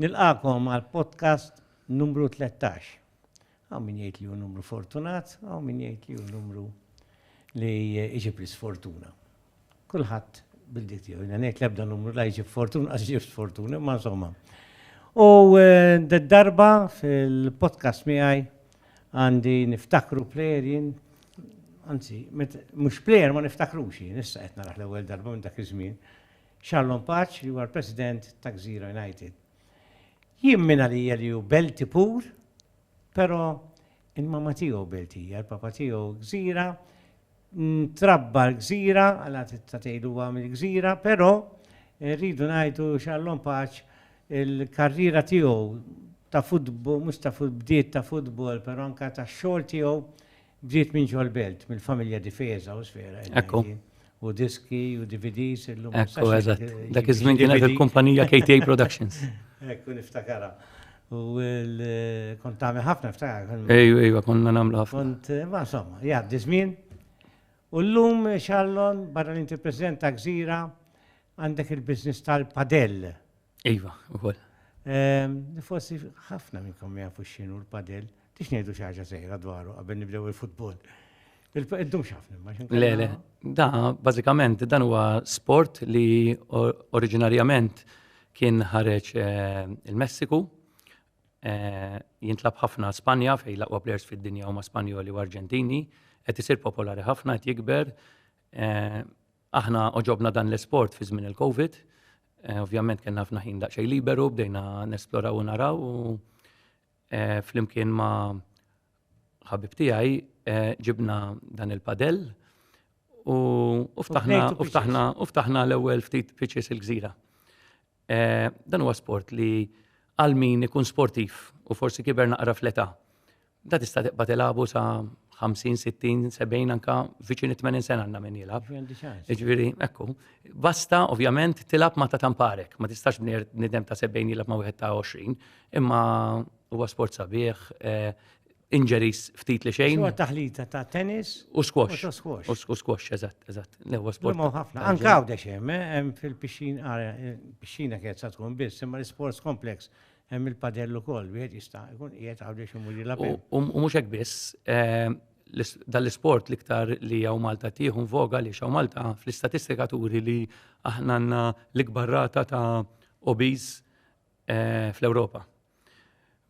Nilqakom għal podcast numru 13. Għaw min jgħid li hu numru fortunat, għaw min jgħid li hu numru li iġib l-sfortuna. Kulħadd bil-dik tiegħu, ngħid l-ebda numru la jġib fortuna, għax ġib fortuna, ma insomma. U d-darba fil-podcast miegħi għandi niftakru plerin, anzi, mhux plejer ma niftakrux, issa qed naraħ l-ewwel darba minn dak iż-żmien, Charlon Paċ li huwa l-President ta' Gżira United. Jien minna li hu belti pur, pero il-mama tiegħu beltija, il-papa tiegħu Gżira, trabba l-Gżira, għala t-tatejlu għamil Gżira, pero rridu ngħidu Charlon Paċ il-karriera tiegħu ta' futbol, mhux ta' bdiet ta' futbol, pero anka ta' xogħol tiegħu bdiet minn ġol belt, mill-familja Difesa u sfera. Ekku. U diski, u DVDs, illum. Ekku, eżatt. Dak iż-żmien kienet il-kumpanija KTA Productions. Ekku niftakara. U kont tagħmel ħafna niftakar. Ejwa, konna nagħmlu ħafna. Kont, ma insomma, jgħaddi żmien. U llum Charlon, barra l-inti President ta' Gżira, għandek il-business tal-padell. Ejwa, ukoll. Forsi ħafna minnkom jafu x'inhu l-padell. Tix ngħidu xi ħaġa sejra dwaru qabel nibdew il-futbol. Id-dum xafna, ma Le, da, bażikament, dan huwa sport li oriġinarjament kien ħareġ il-Messiku, jintlab ħafna Spanja fejn l-aqwa players fid-dinja huma Spanjoli u Arġentini, qed isir popolari ħafna, qed jikber. Aħna oġobna dan l-sport fi żmien il-Covid, ovvjament kien ħafna ħin daqsxejn liberu, bdejna nesploraw u naraw u flimkien ma' ħabib tiegħi ġibna dan il-padell u ftaħna l-ewwel ftit pitches il-Gżira. Dan huwa sport li għal min ikun sportiv u forsi kiber naqra fl-età. Da tista' tibqa' tilagħbu sa 50, 60, 70 anka viċin 80 sena għandna min jilgħab. Jiġifieri, ekku. Basta ovvjament tilab ma ta' tamparek, ma tistax bniedem ta' 70 jilgħab ma' wieħed ta' 20, imma huwa sport sabiħ, injuries ftit li xejn. Huwa taħlita ta' tennis u squash. U squash, eżatt. Huwa sport. ħafna. Anka għawdex hemm fil-pixxina kienet sa tkun biss, imma l-sports complex hemm il-padell ukoll, wieħed jista' jkun qiegħed għawdex imur jilgħab. U mhux hekk biss, dal-isport l-iktar li jew Malta tieħu voga li xew Malta fl-istatistika turi li aħna għandna l-ikbar rata ta' obese fl-Ewropa.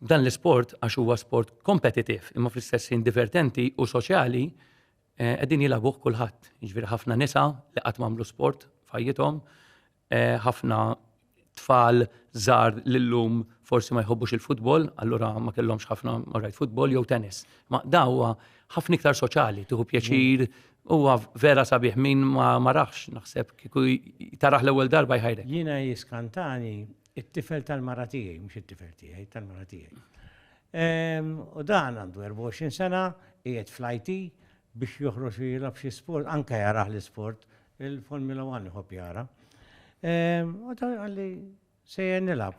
Dan l-sport, għax huwa sport kompetitiv, imma fl-istessin divertenti u soċjali, qegħdin jilagħbuh kulħadd. Jiġifieri ħafna nisa li qatt m'għamlu sport f'ħajjithom, ħafna tfal żgħar lillum forsi ma jħobbux il-futbol, allura ma kellhomx ħafna marrajt futbol jew tennis. Ma da huwa ħafna iktar soċjali, tieħu pjaċir, huwa vera sabiħ min ma raħx naħseb kieku taraħ l-ewwel darba jħajrek. Jiena jiskantani it-tifel tal-mara tiegħi, mhux it-tifel tiegħi, tal-mara tiegħi. U dan għandu 24 sena, qiegħed fl-IT biex joħroġ jilgħab xi sport, anke jaraħ l-isport, il-Formula 1 iħobb jara. U dan għalli sejjer nilgħab.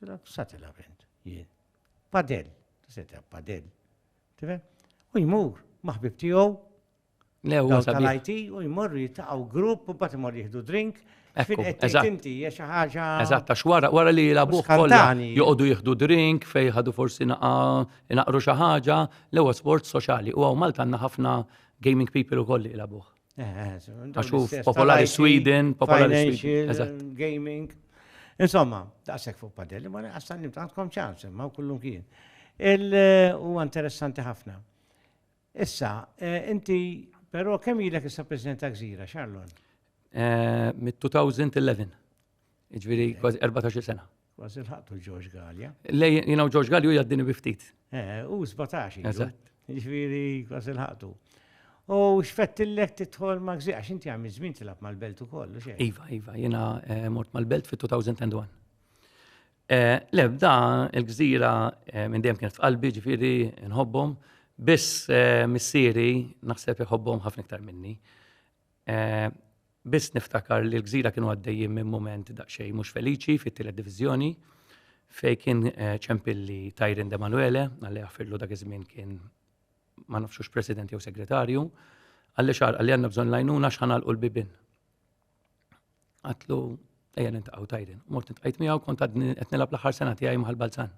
Tilgħab sa tilgħab int, jien. Padell, se tilgħab padell. Tifhem? U jmur maħbib tiegħu tal-IT u jmorru jitaqgħu grupp u bagħad imorru jieħdu drink. Eżatt, għax wara li jilabuh kollha joqogħdu jieħdu drink fejn ħadu forsi naqru xi ħaġa, l-ewwel sport soċjali. U hawn Malta għandna ħafna gaming people ukoll li jilabuh. Għax popolari Sweden, gaming. Insomma, daqshekk fuq padell, ma għastan nimtaqtkom ċans, ma kullum kien. Huwa interessanti ħafna. Issa, inti, però kemm ilek issa President ta' Gżira, Charlon? Mid-2011, iġviri kważi 14 sena. Kważi l-ħaqtu George Gallia. Lej, jinaw George Gallia u jaddini biftit. U 17. Eżatt. Iġviri kważi l-ħaqtu. U xfettillek titħol ma' Gżira, għax inti għamil żmien tilab mal-belt ukoll, xejn. Iva, jena mort mal-belt fi-2001. Lebda, il-Gżira minn dejjem kienet f'qalbi, ġifiri nħobbhom, biss missieri naħseb iħobbhom ħafna iktar minni. Biss niftakar li l-Gżira kienu għaddejjin minn moment daqsxejn mhux feliċi fit-tielet diviżjoni fejn kien ċempilli Tajrin De Manuele, għalli għaffirlu dak iż-żmien kien ma nafxux president jew segretarju, għalli għanna bżonn lajnuna x'ħanalqu l-bibin. Għatlu ejja nintaqgħu tajden. Mort nintqajt miegħu kont qed nilgħab l-aħħar sena tiegħi mal Balzan.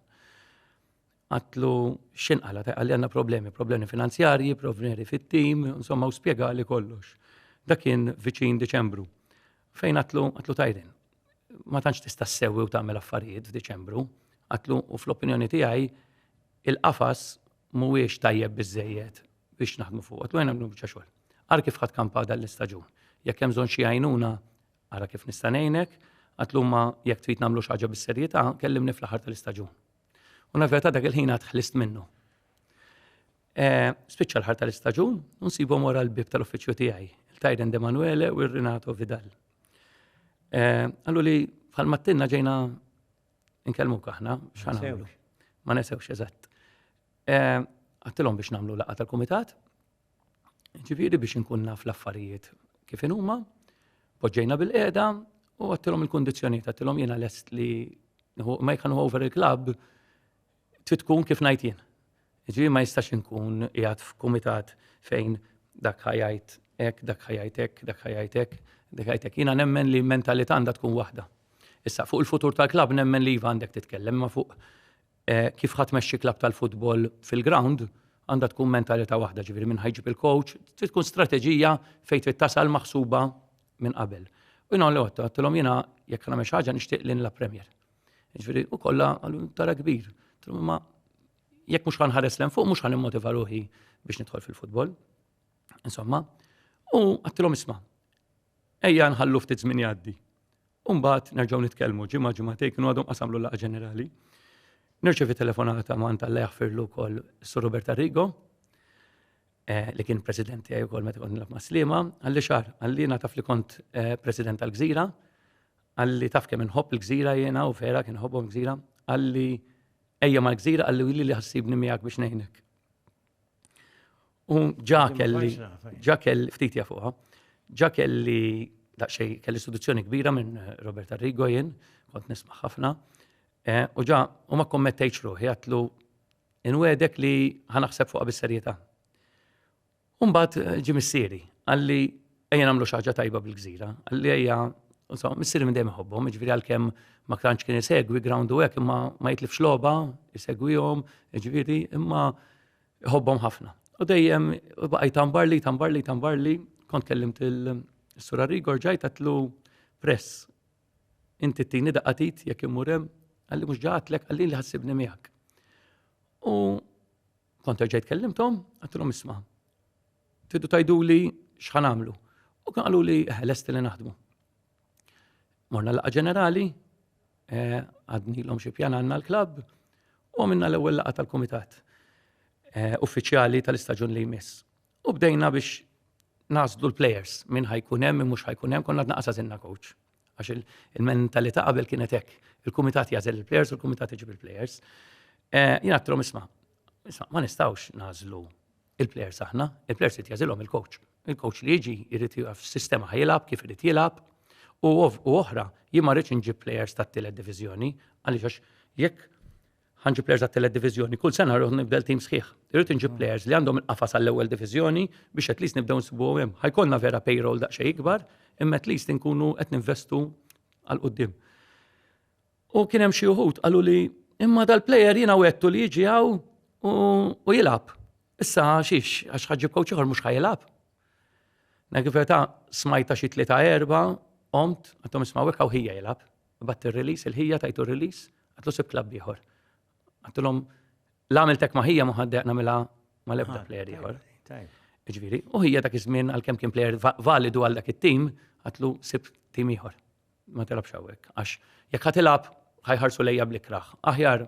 Għatlu x'inqala għalli għandna problemi finanzjarji, problemi fit-tim, insomma u spjegali kollox. Dak kien viċin Diċembru. Fejn għatlu tajden. Ma tantx tista' ssewwi u tagħmel affarijiet f'Diċembru. Għatlu u fl-opinjoni tiegħi il-qafas mhuwiex tajjeb biżejjed biex naħdmu fuq. Għatlu għajna nagħmlu biċċa xogħol. Ara kif ħadd kampa dal-istaġun. Jekk hemm bżonn xi għajnuna, ara kif nista' ngħinek, għatlu ma jekk trid nagħmlu xi ħaġa bis-serjetà, kellimni fl-aħħar tal-istaġun. U naveta dak il-ħin għad ħlist minnu. Spiċċa l-ħar tal-istaġun, nsibu wara l-bib tal-uffiċċju tiegħi, il-Tajden De Manuele u il-Renato Vidal. Għallu li bħal-mattinna ġejna nkellmu aħna, x'għamlu. Ma nesewx eżatt. Għattilhom biex nagħmlu laqgħa tal-kumitat, ġifieri biex nkun naf l-affarijiet kif huma, poġġejna bil-qiegħda u għattilhom il-kundizzjonijiet, għattilhom jiena lest li ma jkunu over il-klabb trid tkun kif ngħid jien. Ġifieri ma jistax inkun qiegħed f'kumitat fejn dak ħajajt hekk, dak ħajajt hekk, dak ħajajt hekk, dak ħajajt hekk. Jiena nemmen li l-mentalità għandha tkun waħda. Issa fuq il-futur tal-klabb nemmen li iva għandek titkellem, ma fuq kif ħadd tmexxi klabb tal-futbol fil-ground għandha tkun mentalità waħda, ġifieri minn ħajġib il-coach, trid tkun strateġija fejn trid tasal maħsuba minn qabel. U jiena għattilhom jiena jekk nagħmel xi ħaġa nixtieq lin la Premier. Ġifieri u kollha qalu tara kbir. Ma jekk mhux ħanħares lejn fuq mhux ħanimmotiva ruħi biex nidħol fil-futbol. Insomma, u għattilhom isma' ejja nħallu ftit żmien jgħaddi. U mbagħad nerġgħu nitkellmu ġimgħatejn kienu għadhom qasamlu laqgħa ġenerali. Nirċevi telefonata ma' Alla jaħfirlu wkoll Sur Robert Arrigo, li kien president tiegħi wkoll meta kont nilgħab ma' Sliema, għalli xahar, għalli naf li kont president tal-Gżira, għalli taf kemm inħobb il-Gżira jiena u vera kien inħobbhom Gżira, għalli ejja mal-Gżira għalli li ħassibni miegħek biex ngħinek. U ġa kelli ftit fuqha, ġa kelli daqsxejn kelli istituzzjoni kbira minn Robert Arrigo jien, kont nisma' ħafna, u ġa u ma kommettejtx ruħi għatlu inwedek li ħanaħseb fuqha bis-serjetà. U mbagħad ġie missieri, għalli ejja nagħmlu xi ħaġa tajba bil-Gżira, għalli ejja missieri minn dejjem iħobbhom, jiġifieri għalkemm ma tantx kien isegwi ground u hekk imma ma jitlifx logħba, isegwihom, jiġifieri imma iħobbhom ħafna. U dejjem baqgħet tambarli, kont kellimt il-Sur Arrigo ġajt għatlu press. Inti tini daqqatit jekk imur hemm, għalli mhux ġatlek, għalli li ħassibni miegħek. U kont ġejt kellimthom, għattilhom isma' tridu tgħiduli x'ħanamlu. U kien qalu li lesti li naħdmu. Morna laqgħa ġenerali, għadnilhom xi pjan għandna l-klabb u għamilna l-ewwel laqgħa tal-kumitat uffiċjali tal-istaġun li jmiss. U bdejna biex nażlu l-plejers minn ħajkun hemm minn mhux ħajkun hemm, konna naqas għażilna coach. Għax il-mentalità qabel kienet hekk, il-kumitat jażel il-plejers u l-kumitat iġib il-plejers. Jien għattilhom isma' ma nistgħux nażlu il-plejers aħna, il-plejers irid jażilhom il-coach. Il-coach li jiġi jrid jaf sistema ħajilab kif irid jilab u oħra jien ma rridx inġib plejers tat-tielet diviżjoni għaliex jekk ħanġib plejers tat-tielet diviżjoni kull sena rrid nibdel tim sħiħ. Irrid inġib plejers li għandhom il-qafas għall-ewwel diviżjoni biex at least nibdew nsibuhom hemm. Ħajkollna vera payroll daqsxejn ikbar, imma at least inkunu qed ninvestu għal quddiem. U kien hemm xi wħud qalu li imma dal-plejer jiena wettu li jiġi hawn u jilab. Issa xiex għax ħaġġib coach ieħor mhux ħajilab. Nek verità smajta xi 3-4 qomt għadhom isma' hekk hawn ħija jilab. Batt ir-release il-ħija tajtu ir-release għatlu sib klabb ieħor. Għattilhom l-għamiltek ma' ħija ma ħaddeq nagħmilha mal-ebda plejer ieħor. Ġifieri, u ħija dak iż-żmien għalkemm kien plejer validu għal dak it-tim, għatlu sib tim ieħor. Ma tilabx hawnhekk għax jekk ħatilab ħajħarsu lejja bl-ikraħ. Aħjar.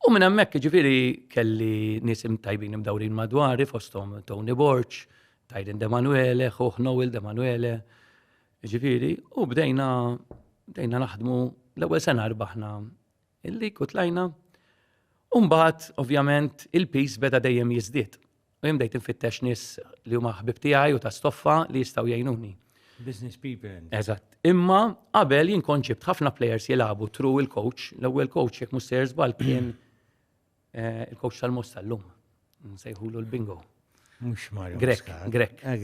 U minn hemmhekk ġifieri kelli nies tajbin imdawrin madwari fosthom Tony Borch, Tajden De Manuele, Juh Noel De Manuele. Ġifieri, u bdejna naħdmu l-ewwel sena rbaħna il-lig u tlajna. U mbagħad ovvjament il-peace beda dejjem jiżdied. U jien bdejt infittex nies li huma ħbib tiegħi u ta' stoffa li jistgħu jgħinuni. Business people. Eżatt. Imma qabel jien kont ġibt ħafna plejers jilagħbu tru il-coach, l-ewwel coach jekk mhux ser żball kien il-coach tal-Mosta llum. Nsejħulu l-bingo. Mhux Mario. Grek.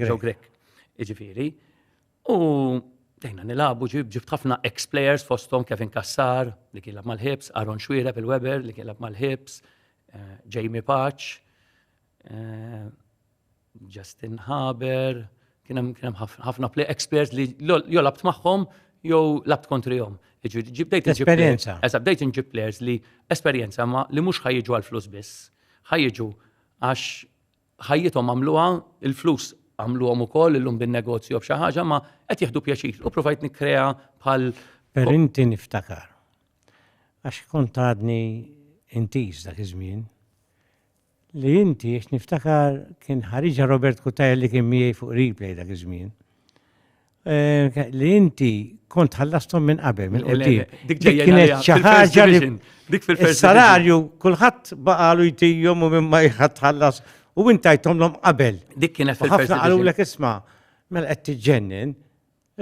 Ġew Grek. Jiġifieri. U Dejna nilabu ġibt ħafna ex-players fostom Kevin Kassar, li kien mal-Hibs, Aaron Xwira bil-Weber, li kien mal-Hibs, Jamie Patch, Justin Haber, kien hemm ħafna ex-players li jew labt magħhom jew labt kontrihom. Esperjenza. Bdejt inġib players li esperjenza ma li mhux ħajjiġu għall-flus biss. Ħajjiġu għax ħajjithom għamluha il-flus għamluhom ukoll illum bin-negozju b'xi ħaġa ma qed jieħdu pjaċir u provajt nikkrea bħal. Per inti niftakar. Għax kont għadni intis dak iż-żmien. Li inti għax niftakar kien ħariġa Robert Kutaj li kien miegħi fuq replay dak iż-żmien. Li inti kont ħallasthom minn qabel minn qudiem. Dik kienet xi ħaġa li dik fil-first is-salarju kulħadd baqalu jtihom u minn ma jħadd ħallas u intajthomlhom qabel. Dik kienet fil-first ħafna qalulek isma' mela qed tiġġennin,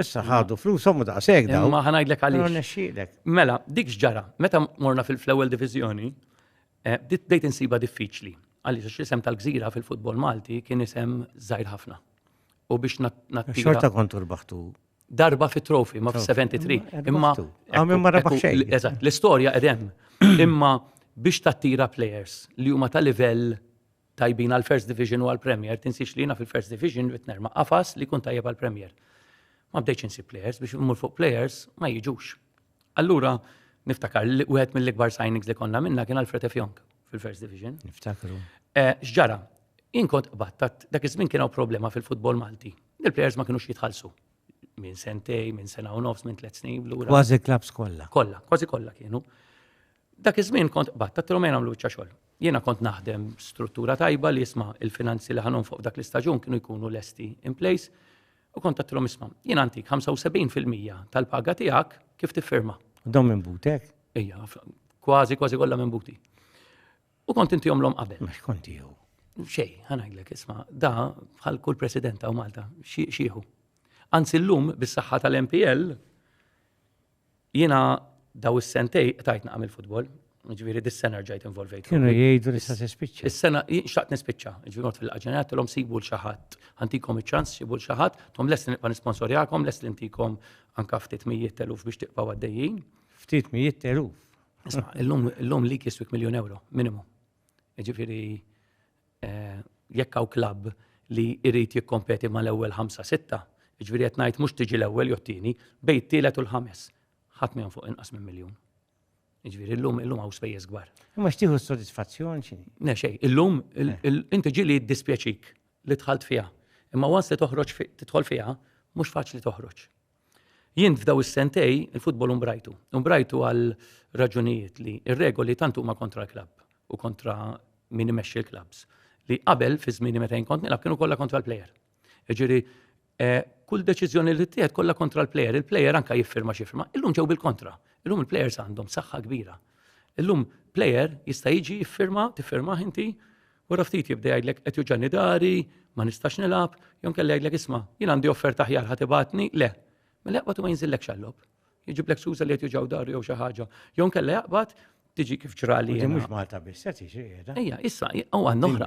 issa ħadu flushom u daqshekk daw. Ma ħanajdlek għaliex. Nexxielek. Mela, dik x'ġara. Meta morna fil-ewwel diviżjoni, bdejt insiba diffiċli. Għaliex isem tal-Gżira fil-futbol Malti kien isem żgħir ħafna. U biex nattira. Xorta kontu rbaħtu. Darba fit-trofi, ma f-73. Imma. Ma rabaħ xejn. Eżatt, l-istorja edem. Imma biex tattira players li huma ta' livell tajbin għal First Division u għal Premier, tinsiex li jiena fil-First Division bitner ma' qafas li kun tajjeb għal Premier. Ma bdejx insib players biex immur fuq players ma jiġux. Allura niftakar li wieħed mill-ikbar signings li konna minna kien Alfred F. Young fil-First Division. Niftakru. X'ġara? Jien kont qbattat dak iż-żmien kien hawn problema fil-futbol Malti. Il-players ma kinux jitħallsu. Minn sentej, minn sena u nofs, minn 3 snin lura. Kważi klabs kollha. Kollha, kważi kollha kienu. Dak iż-żmien kont qbattat tilhom jien għamlu biċċa xogħol. Jiena kont naħdem struttura tajba li jisma' il-finanzi li ħanhom fuq dak l-istaġun kienu jkunu lesti in place u kont tattilhom isma' jien għandik 75% tal-paga tiegħek kif tiffirma. Dom minn butek? Ejja, kważi kollha minn buti. U kont intihomlhom qabel. Mhux kont jew. Xej, ħanajdlek isma' da bħal kull presidenta u Malta xieħu. Anzi llum bis-saħħa tal-MPL jiena daw is-sentej tajt naqam il-futbol. Ġifieri dis-sena rġajt involvejt. Kienu jgħidu li sa tispiċċa. Is-sena xtaqt nispiċċa. Ġifieri mort fil-aġenat tilhom sibu l xi ħadd. Ħantikom iċ-ċans sibu l xi ħadd, tom lest nibqa' nisponsorjakom, lest li ntikom anke ftit mijiet eluf biex tibqgħu għaddejjin. Ftit mijiet eluf. Isma' illum lik jiswik €1,000,000 minimum. Ġifieri jekk hawn klabb li jrid jikkompeti mal-ewwel 5-6, ġifieri qed ngħid mhux tiġi l-ewwel jew t-tieni, bejn it-tielet u l-ħames. Ħadd minnhom fuq inqas minn miljun. Ġifieri illum hawn spejjeż kbar. Imma xtieħu s-sodisfazzjon x'inhi? Ne xejn, illum inti ġieli jiddispjaċik li dħalt fiha. Imma once li toħroġ tidħol fiha, mhux faċli toħroġ. Jien f'daw is-sentej il-futbol umbrajtu. Umbrajtu għal raġunijiet li ir-regoli tant huma kontra l-klabb u kontra min imexxi l-klabbs. Li qabel fi żmieni meta kont nilgħab kienu kollha kontra l-plejer. Ġifieri kull deċiżjoni li tieħed kollha kontra l-plejer, il-plejer anke jiffirma xi firma. Illum ġew bil-kontra. Illum il-plejers għandhom saħħa kbira. Illum plejer jista' jiġi jiffirma, tiffirma inti, wara ftit jibda jgħidlek qed juġġani dari, ma nistax nilgħab, jew kelli jgħidlek isma' jien għandi offerta aħjar ħadd ibatni, le. Mela jaqbad u ma jinżillekx għall-lob. Jiġiblek suża li qed juġaw dar jew xi ħaġa. Jew kellha jaqbad tiġi kif ġrali. Mhux Malta biss, qed jiġri. Ejja, issa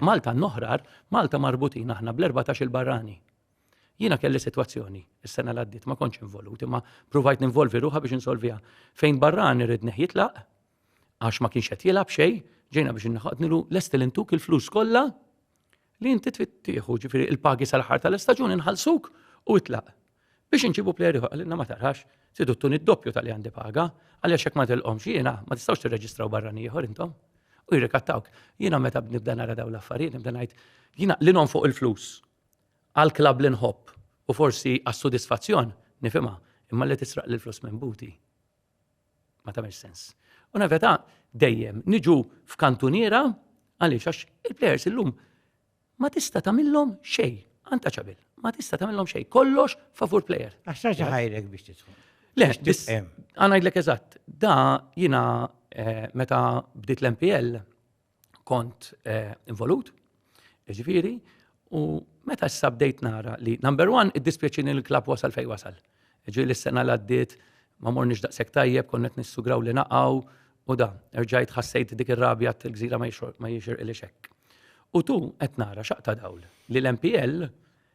Malta noħrar, Malta marbutin aħna bl-14 il-barrani. Jiena kelli sitwazzjoni, is-sena l-għaddiet ma kontx involut, imma provajt ninvolvi ruħha biex insolviha. Fejn barrani rid jitlaq, għax ma kienx qed jilgħab xejn, ġejna biex innaħadnilu lest intuk il-flus kollha li inti tieħu ġifieri il-pagi sal-aħħar tal-istaġun inħallsuk u itlaq. Biex inġibu plejer ieħor għalilna ma tarħax, sidu ttun id-doppju tal-li għandi paga, għaliex hekk ma tilqhomx jiena ma tistgħux tirreġistraw barrani ieħor intom. U jirrikattawk. Jiena meta nibda nara dawn l-affarijiet, nibda ngħid jiena li nonfoq il-flus għal-klabb li nħobb u forsi għas-sodisfazzjon nifhimha, imma li tisraq l-flus minn buti. Ma tagħmilx sens. U nafeta dejjem niġu f'kantuniera għaliex għax il-plejers illum ma tista' tagħmilhom xejn, untouchable. Ma tista' tagħmilhom xejn, kollox favur plejer. Għax raġa ħajrek biex tidħol. Le, biss għana jgħidlek eżatt, da jiena meta bdiet l-MPL kont involut, ġifieri, u meta issa bdejt nara li number one id-dispjaċini l-klabb wasal fejn wasal. Ġieli s-sena l-għaddiet ma morniex daqshekk tajjeb, konnet nissugraw li naqgħu u da, rġajt ħassejt dik ir-rabja tal-Gżira ma jixir il hekk. U tu qed nara xaqta dawl li l-MPL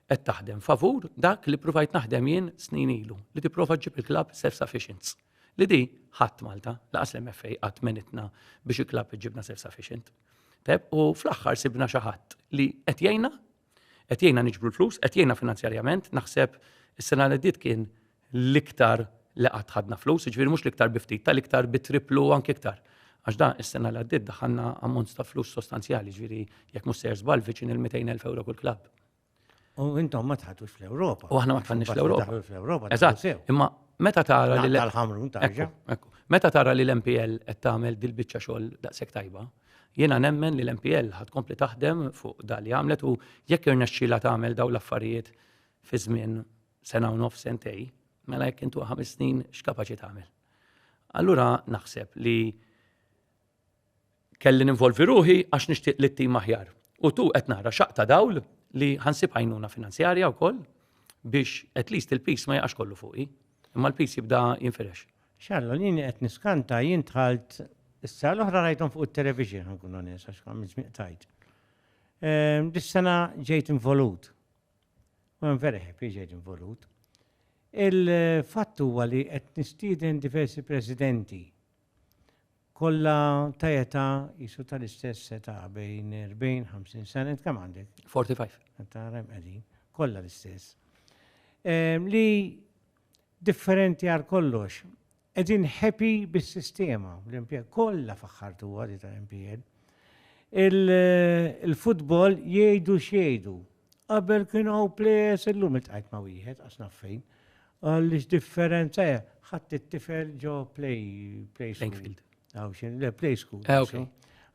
qed taħdem favur dak li provajt naħdem jien snin ilu li tipprova ġib il-klabb self-sufficient. Li di ħadd Malta, laqas l-MFA qatt menitna biex il-klabb iġibna self-sufficient. U fl-aħħar sibna xi ħadd li qed jgħinna niġbru l-flus, qed jgħinna finanzjarjament, naħseb is-sena li ddiet kien l-iktar li qatt ħadna flus, ġifieri mhux l-iktar biftit, tal-iktar bitriplu anke iktar. Għax dan is-sena li għaddiet daħħalna ammont ta' flus sostanzjali, ġifieri jekk mhux ser żball viċin il-200,000 euro kull klabb. U intom ma tħadux fl-Ewropa. U aħna ma tħannix fl-Ewropa. Fl-Ewropa. Eżatt, imma meta tara li tal-ħamrun tarġa. Meta tara li l-MPL qed tagħmel dil-biċċa xogħol daqshekk tajba, jiena nemmen li l-MPL ħad kompli taħdem fuq dak li għamlet u jekk irnexxiela tagħmel dawn l-affarijiet fi żmien sena u nofs sentej, mela jekk intu 5 snin x'kapaċi tagħmel. Allura naħseb li kelli ninvolvi ruħi għax nixtieq li t-tim aħjar. U tu qed nara xaqta dawl li ħansib għajnuna finanzjarja wkoll biex at least il-pis ma jaqax kollu fuqi, imma l-pis jibda jinfirex. Xallu, jien qed niskanta jien tħalt issa l-oħra rajthom fuq it-television ħankun onest għax għam tajt. Dis-sena ġejt involut. U I'm very happy ġejt involut. Il-fatt huwa li qed nistieden diversi presidenti kollha ta' età jisu tal-istess età bejn 40-50 sena, kemm għandek? 45. Tara qegħdin, kollha l-istess. Li differenti għal kollox. Qegħdin happy bis-sistema, l-MPL kollha faħħartu għadi ta' MPL. Il-futbol jgħidu x'jgħidu. Qabel kienu players illum iltqajt ma' wieħed għax naf fejn. Għaliex differenza ħadd it-tifel ġo play school. Għaw xin, le play school.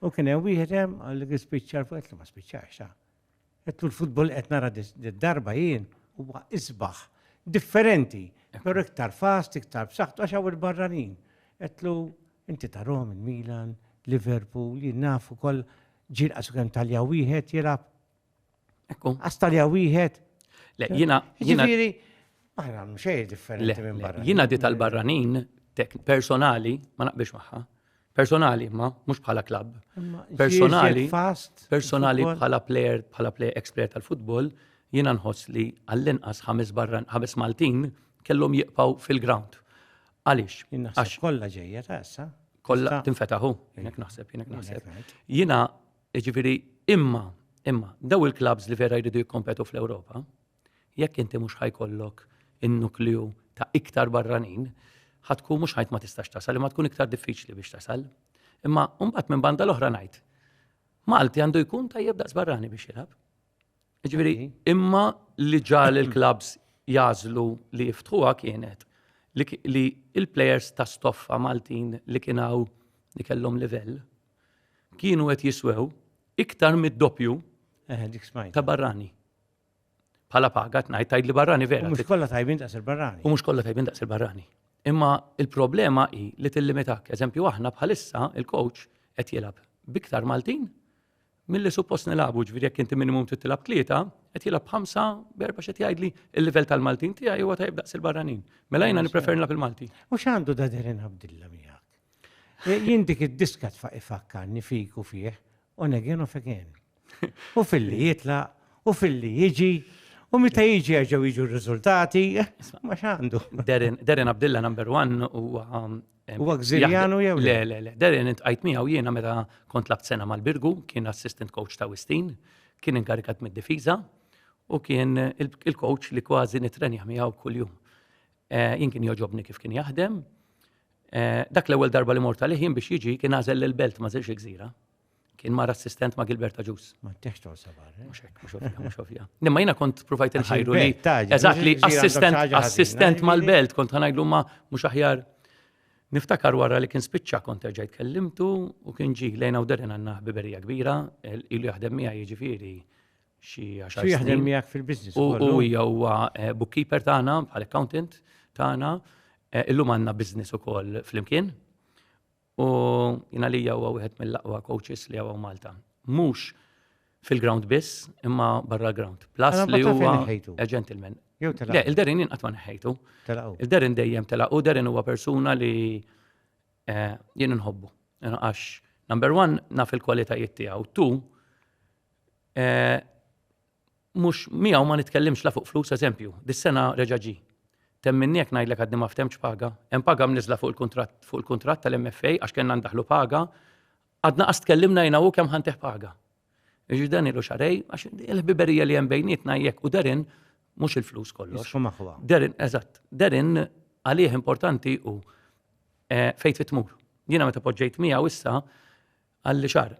U kien hemm wieħed hemm għal spiċċar fuq qed ma spiċċax. Qed l-futbol qed nara darba jien huwa isbaħ differenti, però iktar fast, iktar b'saħħtu għax hawn il-barranin. Qedlu inti tarhom il-Milan, Liverpool, jien nafu koll ġil qasu kemm talja wieħed jilab. Ekku. Għas talja wieħed. Le, jiena Barra xejn differenti minn barra. Jiena di tal-barranin personali ma naqbix magħha. Personali ma mhux bħala klabb. Personali bħala player, ex-player tal-futbol, jiena nħoss li għall-inqas 5 Maltin kellhom jiqpaw fil-ground. Għaliex? Għax kollha ġejja ta' issa. Kollha tinfetaħu, jinek naħseb. Jiena ġifieri imma daw il-klabs li vera jridu jikkompetu fl-Ewropa, jekk inti mhux ħajkollok in-nukleu ta' iktar barranin, ħatkun mhux ħajt ma tistax tasal, imma tkun iktar diffiċli biex tasal. Imma mbagħad minn banda l-oħra ngħid. Malti għandu jkun tajjeb daqs barrani biex jilab. Ġifieri imma li ġal il-klabs jażlu li jiftħuha kienet li il-plejers ta' stoffa Maltin li kienaw li kellhom livell kienu qed jiswew iktar mid-doppju ta' barrani. Bħala paga ngħid li barrani vera. U mhux kollha tajbin daqs il-barrani. U mhux kollha tajbin daqs il-barrani. Imma il-problema hi li tillimitak. Eżempju aħna bħalissa il-coach qed jilab biktar Maltin milli suppost nilagħbu ġifieri jekk inti minimum titilab 3, qed jilab 5 b'4 qed jgħidli il-livell tal-Maltin tiegħi huwa tajjeb daqs il-barranin. Mela jiena nipprefer nilab il-Malti. U x'għandu da Derin Abdilla miegħek? Jien dik id-diska ifakkarni fik u fih, on again of again. U fil-li jitlaq, u fil-li jiġi, u meta jiġi ġew jiġu r-riżultati, ma x'għandu. Derin Abdilla number 1 huwa Gżirjanu jew le. Derin intqajt miegħu jiena meta kont labt sena mal-Birgu, kien assistant coach ta' Wistin, kien inkarikat mid-difiża u kien il-coach li kważi nitrenja miegħu kuljum. Jien kien joġobni kif kien jaħdem. Dak l-ewwel darba li mort għalih jien biex jiġi kien għażel l-belt ma żilx gżira. Kien mar assistent ma' Gilberta Ġus. Ma teħx tol sabar. Mhux ovvja. Nimma jiena kont provajt inħajru li eżattli assistent mal-belt kont ħanajdlu ma mhux aħjar. Niftakar wara li kien spiċċa kont terġajt kellimtu u kien ġi lejna u Derin għandna ħbiberija kbira, ilu jaħdem miegħi jiġifieri xi 10 snin. Jaħdem miegħek fil-business. U hija huwa bookkeeper tagħna bħal accountant tagħna, illum għandna business ukoll flimkien. U jiena li huwa wieħed mill-aqwa coaches li hawn Malta. Mhux fil-ground biss, imma barra l-ground. Plus li huwa gentleman. Le, il-Derin jien qatt ma neħħejtu. Il-Derin dejjem telaqu, Derin huwa persuna li jien nħobbu. Għax number 1 naf il-kwalitajiet tiegħu. 2 mhux miegħu ma nitkellimx la fuq flus, eżempju, dis-sena reġa' ġie. Temminni jekk ngħidlek għaddi ma ftemx paga, hemm paga mniżla fuq il-kuntratt tal-MFA għax kellna ndaħlu paga, għadna qas tkellimna jiena hu kemm ħanteħ paga. Jiġi dan ilu xarej, għax il-ħbiberija li hemm bejnietna jekk u darin mhux il-flus kollox. Darin, eżatt, darin għalih importanti u fejn trid tmur. Jiena meta poġġejt miegħu issa għalli xar,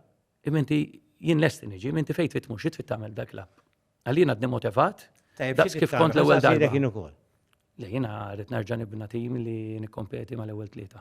imenti jien lesti niġi, imenti fejn trid tmur, xi trid tagħmel dak klabb. Għalina demotivat, daqs kif kont l-ewwel darba. Le jiena rrid nerġa' nibna tim li nikkompeti mal-ewwel tlieta.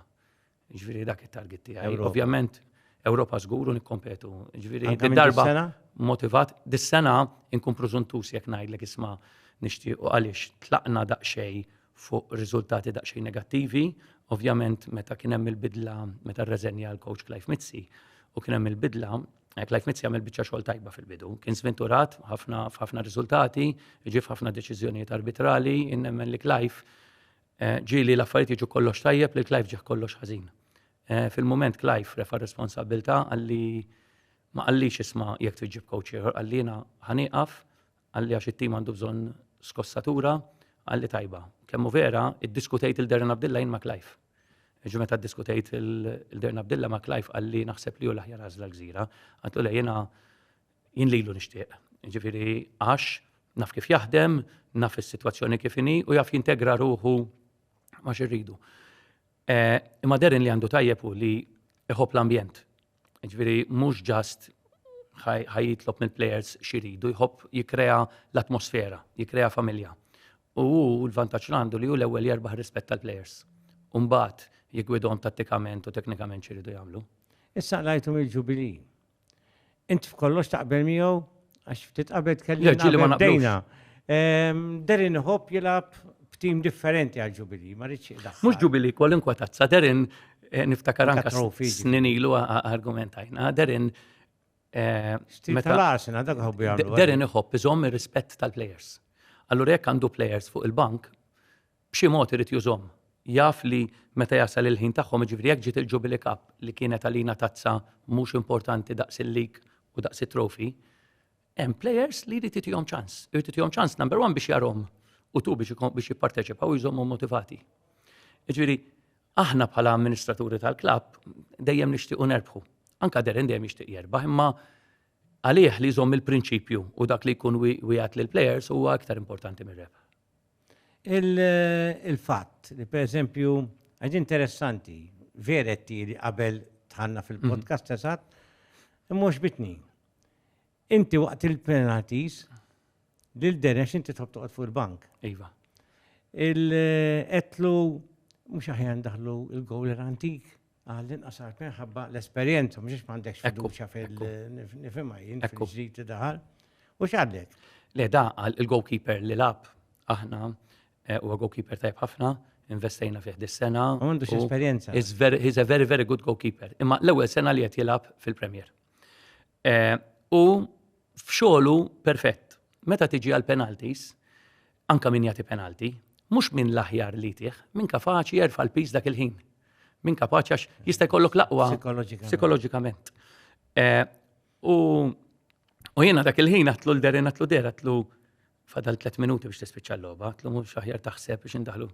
Ġifieri dak it-target tiegħi. Ovvjament Ewropa żgur u nikkompetu. Ġifieri darba motivat. Dis-sena inkun preżuntus jekk ngħidlek isma' nixtiequ għaliex tlaqna daqsxejn fuq riżultati daqsxejn negattivi. Ovvjament meta kien hemm il-bidla meta rreżenja l-coach Clive Mizzi u kien hemm il-bidla, Clive Mizzi għamel biċċa xogħol tajba fil-bidu. Kien sventurat f'ħafna riżultati, ġie f'ħafna deċiżjonijiet arbitrali, innemmen li Clive ġieli l-affarijiet jiġu kollox tajjeb li Clive ġieħ kollox ħażin. Fil-moment Clive refa' responsabilta għalli ma qallix isma' jekk trid coach ieħor, għallina ħanieqaf, għalli għax it-tim għandu bżonn skossatura, għalli tajba. Kemmu vera, iddiskutejt il-Darren Abdilla jien ma' Clive. Meta diskutejt il-Darren Abdilla ma' Clive għalli naħseb li hu l-aħjar għażla l-gżira, għatlu le jien lilu nixtieq. Ġifieri għax naf kif jaħdem, naf is-sitwazzjoni kif inhi u jaf jintegra ruħu ma xirridu. Imma Darren li għandu tajjeb hu li iħobb l-ambjent. Ġifieri mhux ġast ħajjitlob mill-plejers xiridu, jħobb jikrea l-atmosfera, jikrea familja. U l-vantaġġ għandu li hu l-ewwel jerbaħ rispett tal-plejers. Mbagħad jigwidhom tattikament u teknikament xiridu jagħmlu. Issa lajtum il-ġubilì. Int f'kollox taqbel miegħu għax titqabel tkellimna bdejna. Darren iħobb jilgħab f'tim differenti għal-ġubilì, ma rridx daħħal. Mhux ġubilì kwalunkwe tazza, Darren niftakar anke snin ilu argumentajna. Darren tal-Arsenal dak ħobbu jagħmlu. Darren iħobb iżomm ir-rispett tal-plejers. Allura jekk għandu plejers fuq il-bank, b'xi mod irid jużhom. Jaf li meta jasal il-ħin tagħhom, ġifieri jekk ġiet il-Jubilee Cup li kienet għalina tazza mhux importanti daqs il-lig u daqs it-trofi, hemm plejers li jrid titihom ċans. Irid titihom ċans number one biex jarhom u tu biex jipparteċipaw u jżommu motivati. Ġifieri aħna bħala amministraturi tal-klabb dejjem nixtiequ nerbħu. Anke Darren dejjem jixtieq jerbaħ, imma għalih li jżomm il-prinċipju u dak li jkun wieħed lill-plejers huwa aktar importanti mir-rebħ. Il-fatt li pereżempju ħaġa interessanti, veretti li qabel tħanna fil-podcast eżatt, mhux bitni. Inti waqt il-penalties lil Darren inti tħobb toqgħod fuq il-bank. Iva. Qedlu mhux aħjar ndaħlu il-gowl antik għall-inqas minħabba l-esperjenza mhux m'għandekx fiduċja fil-nifhimha jien fil-ġrid daħal. U x'għadlek? Le da il-goalkeeper li lab aħna huwa goalkeeper tajb ħafna, investejna fih dis-sena. M'għandux esperjenza. He's a very, very good goalkeeper. Imma l-ewwel sena li qed jilgħab fil-Premier. U f'xogħlu perfett. Meta tiġi għal penalties, anke min jagħti penalti, mhux min l-aħjar li tieħ, min kapaċi jerfa' l-piż dak il-ħin. Min kapaċi għax jista' jkollok l-aqwa psikoloġikament. U jiena dak il-ħin għatlu l-Darren għatlu fadal 3 minuti biex tispiċċa l-logħba, għatlu mhux aħjar taħseb biex indaħlu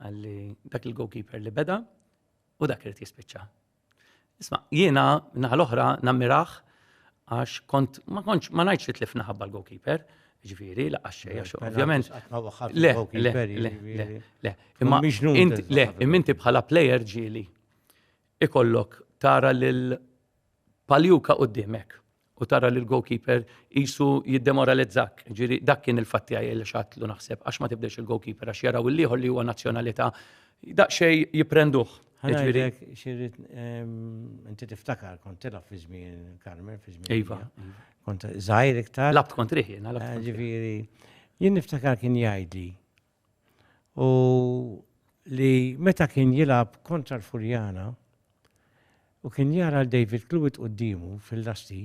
għalli dak il-goalkeeper li beda u dak irid jispiċċa. Isma' jiena naħa l-oħra nammirah għax ma ngħidx li tlifna ħabba l-goalkeeper, ġifieri laqgħa xejn ovvjament. Le, imma inti bħala plejer ġieli ikollok tara lil paljuka quddiemek u tara lil goalkeeper qisu jiddemoralizzak. Ġieri dak kien il-fatti għaj li xatlu naħseb għax ma tibdex il-goalkeeper għax jaraw il-ieħor li huwa nazzjonalità daqsxejn jiprenduh. Xirrit, inti tiftakar, kont tilab fi żmien Carmen, fi żmien. Iva. Kont żgħir iktar. Labt kontri jiena. Ġifieri, jien niftakar kien jgħidli. U li meta kien jilab kontra l-Furjana u kien jara l-David Clewitt quddiemu fil-lasti,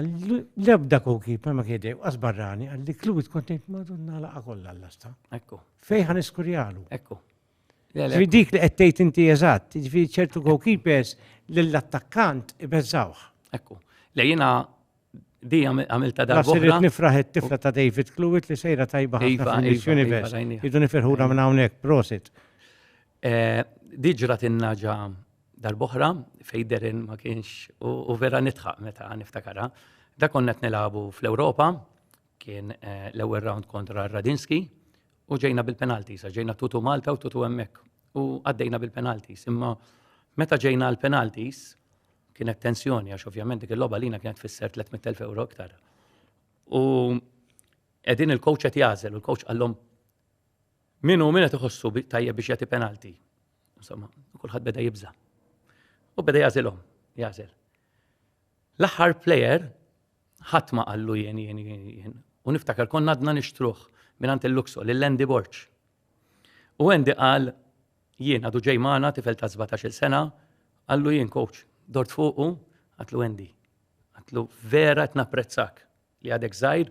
l-ebda goalkeeper ma kiedej qasbarrani, għalli Clewitt kont ngħid Madonna laqa kollha l-lasta. Ekku. Fejn ħaniskurjalu. Ekku. Dik li qed tgħid inti eżatt, jiġifieri ċertu goalkeepers lill-attakkant ibeżżawh. Ekku. Le jiena Di għamilta La darba sirit oħra. nifraħ it-tifla ta' David Clewitt li sejra tajba ħafna Iva, fil-Miss iva, Universe. rajniha. Jidu nifirħura minn hawnhekk, prosit. Di ġrat innaġa darboħra fejderin ma kienx u vera nitħaq meta niftakara. Da konnet nilabu fl-Ewropa, kien l-ewwel round kontra Radinski u ġejna bil-penaltis, ġejna tutu Malta u tutu hemmhekk u għaddejna bil-penaltis. Imma meta ġejna l-penaltis kienet tensjoni għax ovvjament dik il-logħba lina kienet fisser 300,000 euro iktar. U qegħdin il-coach qed jażel u l-coach qallhom min qed iħossu tajjeb biex jagħti penalti. Insomma, kulħadd beda jibża. U beda jażilhom, jażel. L-aħħar plejer ħadd ma qallu jien. U niftakar konna għadna nixtruh mingħand il-Luxor lil-Andy Borch. U Andy qal jien għadu ġej magħna tifel ta' 17-il sena, qallu jien coach, dort fuqu, għatlu Andy. Għatlu vera qed napprezzak li għadek żgħir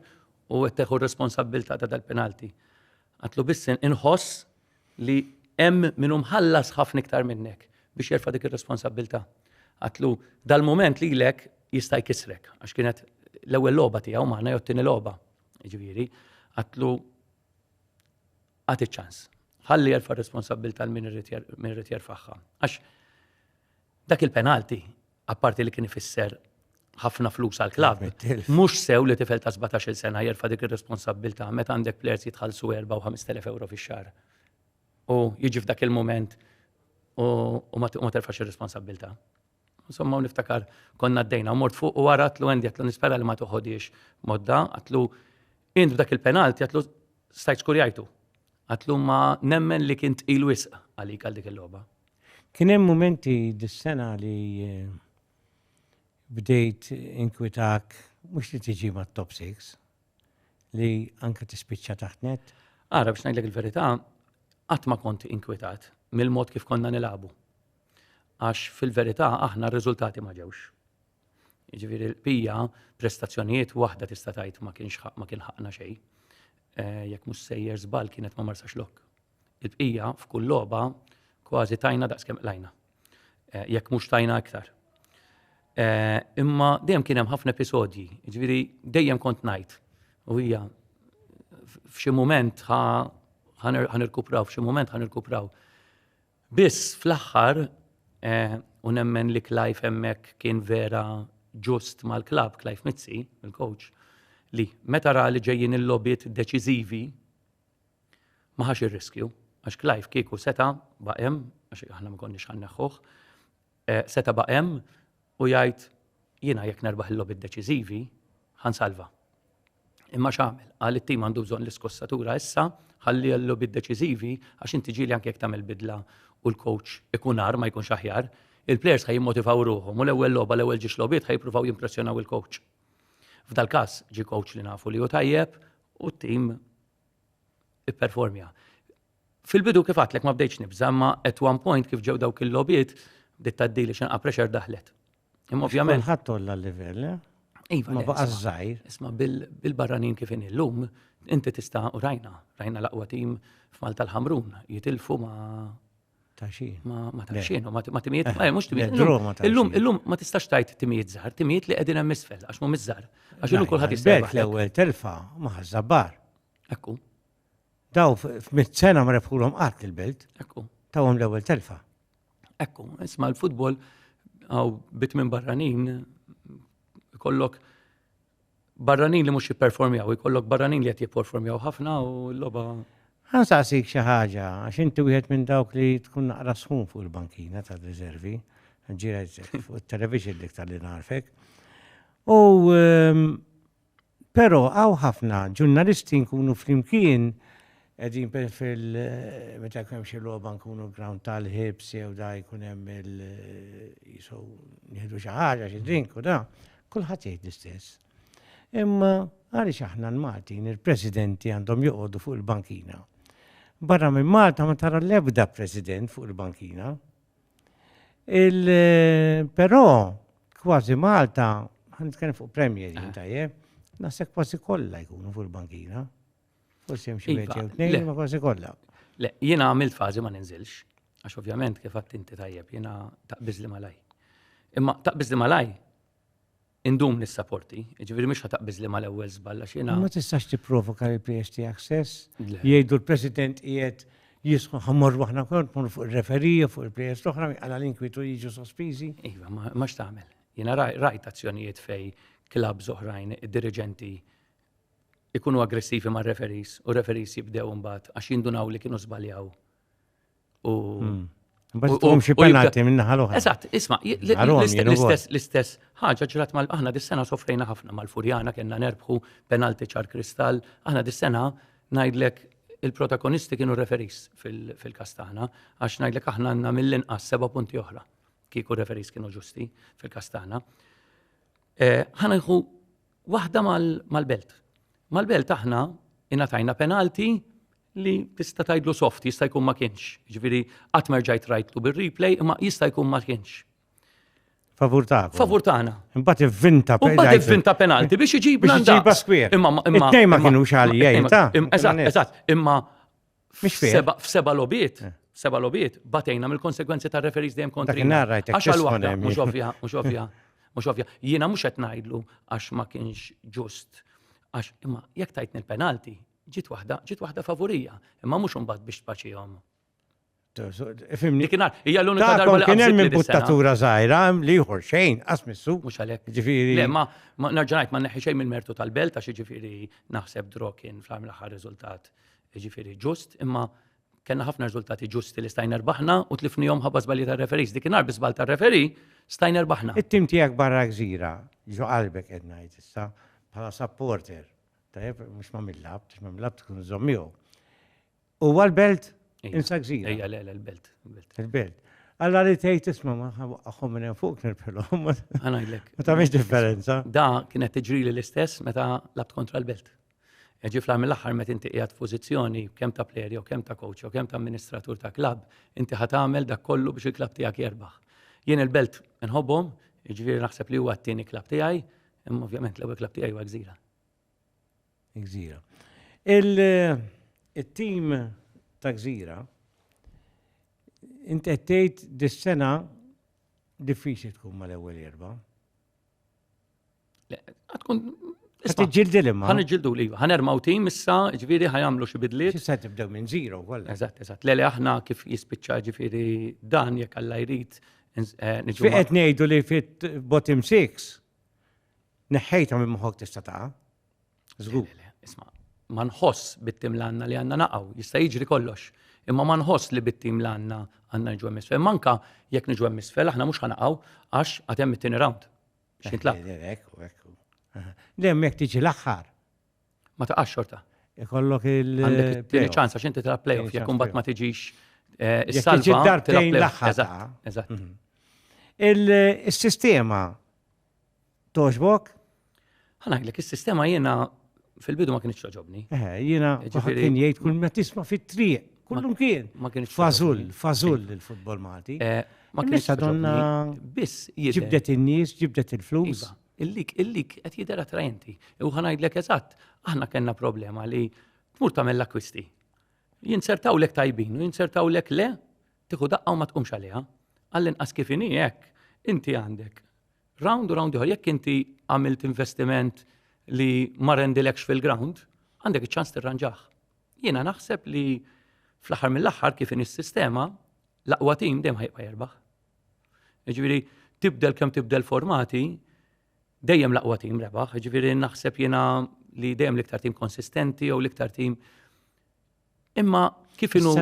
u qed teħu r-responsabbiltà ta' dal-penalti. Għatlu biss inħoss li hemm minhom ħallas ħafna iktar minnek biex jerfa' dik ir-responsabbiltà. Għatlu dal-mument lilek jista' jkisrek għax kienet l-ewwel logħba tiegħu magħna jew t-tieni logħba. Jiġifieri, għatlu għati ċans. Ħalli jerfa' responsabbiltà min irid jerfa'ha. Għax dak il-penalti, apparti li kien ifisser ħafna flus għal klabb, mhux sew li tifel ta' 17-il sena jerfa' dik ir-responsabbiltà meta għandek plejers jitħallsu 4,000 u 5,000 euro fix-xahar. U jiġi f'dak il-moment u ma terfax ir-responsabbiltà. Insomma, niftakar konna d-dejna, u mort fuq u wara għatlu Andy, għatlu nispera li ma toħodiex modda, għatlu int b'dak il-penalti, għatlu stajt skurjajtu. Għatlu ma nemmen li kint ilu wisq għalik għal dik il-logħba. Kien hemm momenti dis-sena li bdejt inkwitak mhux li tiġi mat-top 6 li anke tispiċċa taħt net. Ara biex ngħidlek il-verità, qatt ma kont inkwitat mill-mod kif konna nilagħbu. Għax fil-verità aħna r-riżultati ma ġewx. Jiġifieri l-pija prestazzjonijiet waħda tista' tgħid ma kien ħaqna xejn. Jekk mhux sejjer żball kienet ma marsax lok. Il-bqija f'kull logħba kważi tajna daqskemm qlajna. Jekk mhux tajna iktar. Imma dejjem kien hemm ħafna episodji, jiġifieri dejjem kont ngħid u hija f'xi mument ħanirkupraw, f'xi mument ħanirkupraw. Biss fl-aħħar u nemmen li Clive hemmhekk kien vera ġust mal-klabb, Clive Mizzi, il-coach, li meta ra li ġejjin il-lobiet deċiżivi ma ħax ir-riskju, għax Clive kieku seta baqem, għax aħna ma konniex ħanneħħuh, seta baqem u jgħid jiena jekk nerbaħ il-lobiet deċiżivi ħansalva. Imma x'għamel? Qal it-tim għandu bżonn l-iskossatura issa, ħalli l-lobiet deċiżivi għax inti ġieli anke jekk tagħmel bidla u l-coach ikun ar ma jkunx aħjar, il-plejers ħajjimmotivaw ruħhom u l-ewwel logħba l-ewwel ġiex lobiet ħajjippruvaw jimpressjonaw il-coach. F'dal każ ġie coach li nafu li hu tajjeb u t-tim ipperformja. Fil-bidu kif għatlek ma bdejtx nibża, ma at one point kif ġew dawk il-lobiet bdiet tgħaddili x'inqa pressure daħlet. Imma ovvjament Kulħadd tolla l-livell, iva ma baqa' żgħir. Isma' bil-barranin kif in illum inti tista' u rajna l-aqwa tim f'Malta l-Ħamrun jitilfu ma' Ta' xi. ma taxxin, ma timijiet, mhux timijiet. Illum ma tistax tajt timijiet żgħar, timijiet li qegħdin hemm isfel għax mhumiex żgħar. Għax illum kulħadd jista' l-ewwel telfa ma ħażabbar. Ekku, Daw f'100 ma rebħulhom qatt il-belt, ekku, tawhom l-ewwel telfa. ekku. Isma' l-futbol għaw bit minn barranin ikollok barranin li mhux jipperformjaw, ikollok barranin li qed jipperformjaw ħafna u l-logħba. Ħansaqsik xi ħaġa, għax inti wieħed minn dawk li tkun naqra sħun fuq il-bankina ta' riservi, ġira fuq it-television li iktar li narfek. U però għaw ħafna ġurnalisti nkunu flimkien qegħdin meta jkun hemm xi logħba nkunu ground tal-ħibs jew da jkun hemm jisow nieħdu xi ħaġa xi drink u da, kulħadd jgħid l-istess. Imma għaliex aħna l-Maltin il-presidenti għandhom joqogħdu fuq il-bankina. Barra minn Malta ma tara l-ebda president fuq il-bankina. Però kważi Malta, ħanitkellem fuq Premier tajjeb, naħseb kważi kollha jkunu fuq il-bankina. Forsi hemm xi wieħed jew tnejn ma kważi kollha. Le, jiena għamilt fażi ma ninżilx, għax ovvjament kif għadt inti tajjeb, jiena taqbiż li malaj. Imma taqbiż li malaj, indum nis-supporti, ġifieri mhux ħataqbiż li mal-ewwel żball għax jiena. Ma tistax tipprovoka l-plejers tiegħek stess. Le. Jgħidu l-President qiegħed jisħu ħammorru aħna kont morru fuq ir-referija fuq il-plejers l-oħra għal l-inkwitu jiġu sospiżi. Iva, ma x'tagħmel. Jiena rajt azzjonijiet fej klabs oħrajn id-diriġenti ikunu aggressivi mar-referees u referees jibdew mbagħad għax jindunaw li kienu żbaljaw. Bas tqum xi penalti minnaħa l-oħra. Eżatt, isma' l-istess ħaġa ġrat aħna dis-sena sofrejna ħafna mal-Furjana kellna nerbħu penalti ċar kristall, aħna dis-sena ngħidlek il-protagonisti kienu referees fil-Kastana għax ngħidlek aħna għandna mill-inqas 7 punti oħra kieku referees kienu ġusti fil-Kastana. Ħanħu waħda mal-belt. Mal-belt aħna ingħatajna penalti li tista' tgħidlu soft, jista' jkun ma kienx. Ġifieri qatt ma rġajt rajtlu bir-replay imma jista' jkun ma kienx. Favur tagħkom. Favur tagħna. Imbagħad ivvinta penalti. Imbagħad ivvinta penalti biex iġibna iġiba skwir. It-tnejn ma kinux għalijaj ta'. Eżatt, imma Mhix fair. f'seba' lobiet batejna mill-konsekwenzi tar-referees dejjem kontrina. Dakinhar rajtek Għax għal waħda, tisma' mhux ovvja. Jiena mhux qed ngħidlu għax ma kienx ġust. Għax imma jekk tajtni l-penalti, ġiet waħda favorija, imma mhux imbagħad biex tpaċihom. Fimni. Dikinhar, hija l-unika darba li kien hemm qabżitni dis-sena. imbuttatura żgħira li ieħor xejn qasmissu. Mhux għalhekk. Ġifieri. Le, ma nerġa' ngħid ma neħħi xejn mill-mertu tal-belt għax jiġifieri naħseb draw kien fl-aħħar riżultat jiġifieri ġust, imma kellna ħafna riżultati ġusti li stajna rbaħna u tlifnihom ħabba żbalji tar-referees. Dikinhar biżbal tar-referi stajna rbaħna. It-tim tiegħek barra gżira, ġo qalbek qed ngħid issa bħala supporter. Tajjeb mhux ma mill-lab tkun żommieħu. U l-belt insa gżira. Ejja le l-belt. Il-belt. Alla li tgħid isma' ma aħħom minn hemm fuq nirbħilhom. Ħanajdlek. Ma tagħmilx differenza. Da kienet tiġrili l-istess meta labt kontra l-belt. Ġi mill-aħħar meta inti qiegħed f'pożizzjoni kemm ta' plejer jew kemm ta' coach jew kemm ta' amministratur ta' klabb, inti ħatamel dak kollu biex il-klabb tiegħek jerbaħ. Jien il-belt inħobbhom, jiġifieri naħseb li huwa t-tieni klabb tiegħi, imma ovvjament l-ewwel klabb tiegħi huwa Gżira. Gżira. Il-tim ta' Gżira inti qed tgħid dis-sena diffiċli tkun mal-ewwel erba'. Ħatiġġieldi l-imma. Ħaniġġieldu li ħanermaw tim issa, ġifieri ħajamlu xi bidliet. X'issa tibdew minn zero kollha. Eżatt. Lele aħna kif jispiċċa ġifieri dan jekk Alla jrid niġu. Fi qed ngħidu li fit-bottom 6 neħħejta minn moħħok tista' taqa'. Żgur. Isma' ma nħoss bit-tim l-għandna li għandna naqgħu, jista' jiġri kollox. Imma ma nħoss li bit-tim l-għandna niġu hemm isfel. Manka jekk niġu hemm isfel aħna mhux ħanaqgħu għax għad hemm it-tieni round. X'intlaq. Le hemmhekk tiġi l-aħħar. Ma taqax xorta. Ikollok Għandek it-tieni ċans għax inti tilab playoff jekk imbagħad ma tiġix is-salva. Tiġi darbtejn l-aħħar. Eżatt. Il-sistema toġbok? Ħanajdlek is-sistema jiena fil-bidu ma kienx toġobni. Jiena kien jgħid kull ma tisma' fit-triq. Kullum kien. Ma kienx fażul il-futbol Malti. Ma kienx donna biss ġibdet in-nies, ġibdet il-flus. illik qed jidher attrajenti. U ħanajdlek eżatt, aħna kellna problema li tmur tagħmel l-akkwisti. Jinsertawlek tajbin u jinsertawlek le, tieħu daqqa u ma tqumx għaliha. Għall-inqas kif inhi hekk, inti għandek round u round ieħor jekk inti għamilt investiment li ma rendilekx fil-ground, għandek iċ-ċans tirranġaħ. Jiena naħseb li fl-aħħar mill-aħħar kif in is-sistema l-aqwa tim dejjem ħajbqa' jerbaħ. Jiġifieri tibdel kemm tibdel formati, dejjem l-aqwa tim rebaħ, ġifieri naħseb jiena li dejjem l-iktar tim konsistenti jew l-iktar tim. Imma kif inhu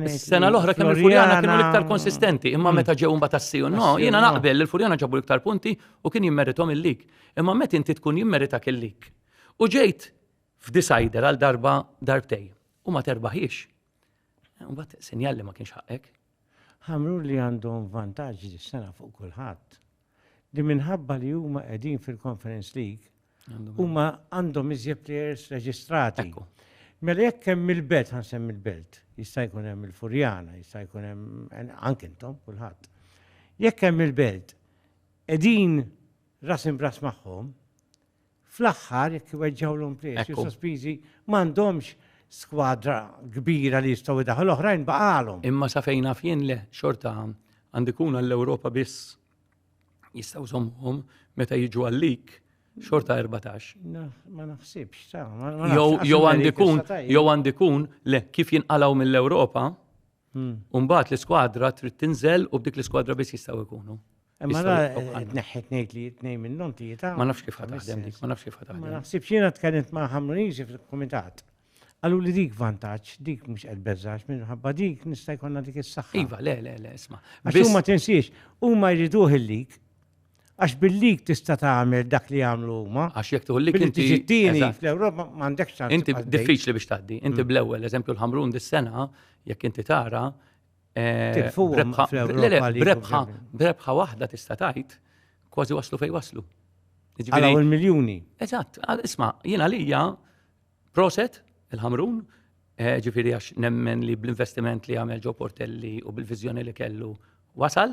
is-sena l-oħra kemm il-Furjana kienu l-iktar konsistenti, imma meta ġew mbagħad tassiju. No, jiena naqbel il-Furjana ġabu l-iktar punti u kien jimmerithom il-lig. Imma meta inti tkun jimmerita il-lig. U ġejt f'decider għal darba darbtej u ma terbaħiex. Mbagħad sinjal li ma kienx ħaqek. Ħamru li għandhom vantaġġi dis-sena fuq kulħadd. Li minħabba li huma qegħdin fil-Conference League huma għandhom iżjed players reġistrati. Mela jekk hemm il-belt ħansemmi il-belt, jista' jkun hemm il-Furjana, jista' jkun hemm anke intom kulħadd. Jekk hemm il-belt qegħdin ras imbras magħhom, fl-aħħar jekk iweġġawlhom players sospiżi m'għandhomx skwadra kbira li jistgħu jdaħħu l-oħrajn baqalhom. Imma sa fejn naf jien le xorta għandikuna l-Ewropa biss jistgħu żommhom meta jiġu għalik xorta 14. Ma naħsibx, Jew għandikun le kif jinqalgħu mill-Ewropa, u mbagħad l-iskwadra trid tinżel u b'dik l-iskwadra biss jistgħu jkunu. Ma neħħet ngħid li tnejn minnhom tlieta. Ma nafx kif ħataħdem dik, ma nafx kif ħataħdem. Ma naħsibx jiena tkellimt ma' Ħamruniżi fil-kumitat. Għallu li dik vantaġġ, dik mhux qed beżax minħabba dik nista' jkollna dik is-saħħa. Iva, le, isma'. Għax huma tinsiex, huma jriduh il-lik. Għax bil-lik tista' tagħmel dak li jagħmlu huma. Għax jekk tuħollik inti tiġittini fl-Ewropa m'għandekx ċans. Inti diffiċli biex tgħaddi. Inti bl-ewwel eżempju l-Ħamrun dis-sena jekk inti tara brebħa waħda tista' tgħid kważi waslu fejn waslu. Għalaw il-miljuni. Eżatt, isma' jiena għalija proset il-Ħamrun, ġifieri għax nemmen li bl-investiment li għamel Joe Portelli u bil-viżjoni li kellu wasal.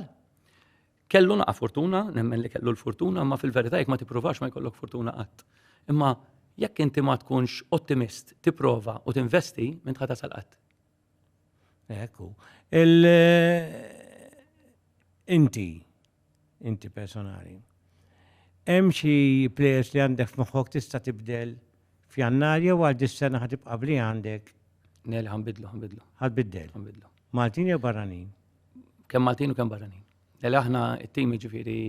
Kellu naqa' fortuna, nemmen li kellu l-fortuna, ma fil-verità jekk ma tippruvax ma jkollok fortuna qatt. Imma jekk inti ma tkunx ottimist, tipprova u tinvesti minn tħata tasal qatt. Ekku. Inti personali. Hemm xi players li għandek f'moħħok tista' tibdel f'Jannar jew għal dis-sena ħatibqa' bli għandek? Neli ħanbidlu. Ħadbiddel. Maltin jew barranin? Kemm Maltin u kemm barranin. Neli aħna t-tim jiġifieri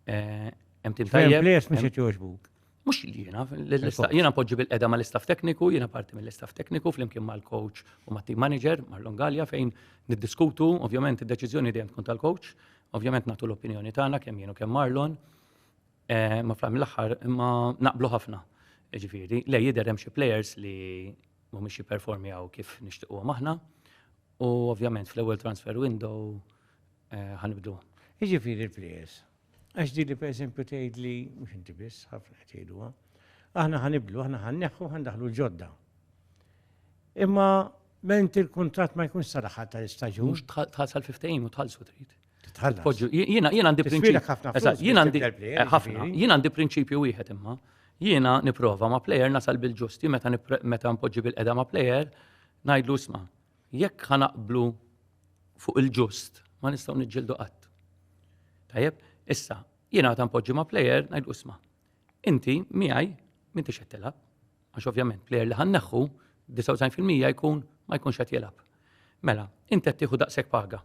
hemm tim tajjeb. Players mhux qed jogħġbuk. Mhux jiena poġġi bil-qeda mal-istaff tekniku, jiena parti mill-istaff tekniku flimkien mal-coach u mat-team manager Marlon Gallia fejn niddiskutu, ovvjament id-deċiżjoni dejjem tkun tal-coach, ovvjament nagħtu l-opinjoni tagħna kemm jien u kemm Marlon, ma fl mill-aħħar imma naqblu ħafna. Ġifieri, le jidher hemm xi players li mhumiex jipperformjaw kif nixtiequhom aħna u ovvjament fl-ewwel transfer window ħanibdu. Jiġifieri l-players. Għax di li per esempio tgħid li mhux inti biss ħafna qed jgħiduha. Aħna ħaniblu, aħna ħanneħħu ħandaħlu l-ġodda. Imma ment il-kuntratt ma jkunx saraħat tal-istaġun. Mhux tħallsal 15 u tħallsu trid. Titħallas. Jiena għandi prinċipju. Jien għandi prinċipju wieħed imma. Jiena nipprova ma' plejer nasal bil-ġusti meta npoġġi bil-qeda ma' plejer ngħidlu isma' jekk ħanaqblu fuq il-ġust ma nistgħu niġġieldu qatt. Tajjeb? Issa, jiena ta' npoġġi ma' plejer ngħidlu isma' inti miegħi m'intix qed tilab, għax ovvjament plejer li ħanneħħu 99% jkun ma jkunx qed jilab. Mela, inti qed tieħu daqshekk paga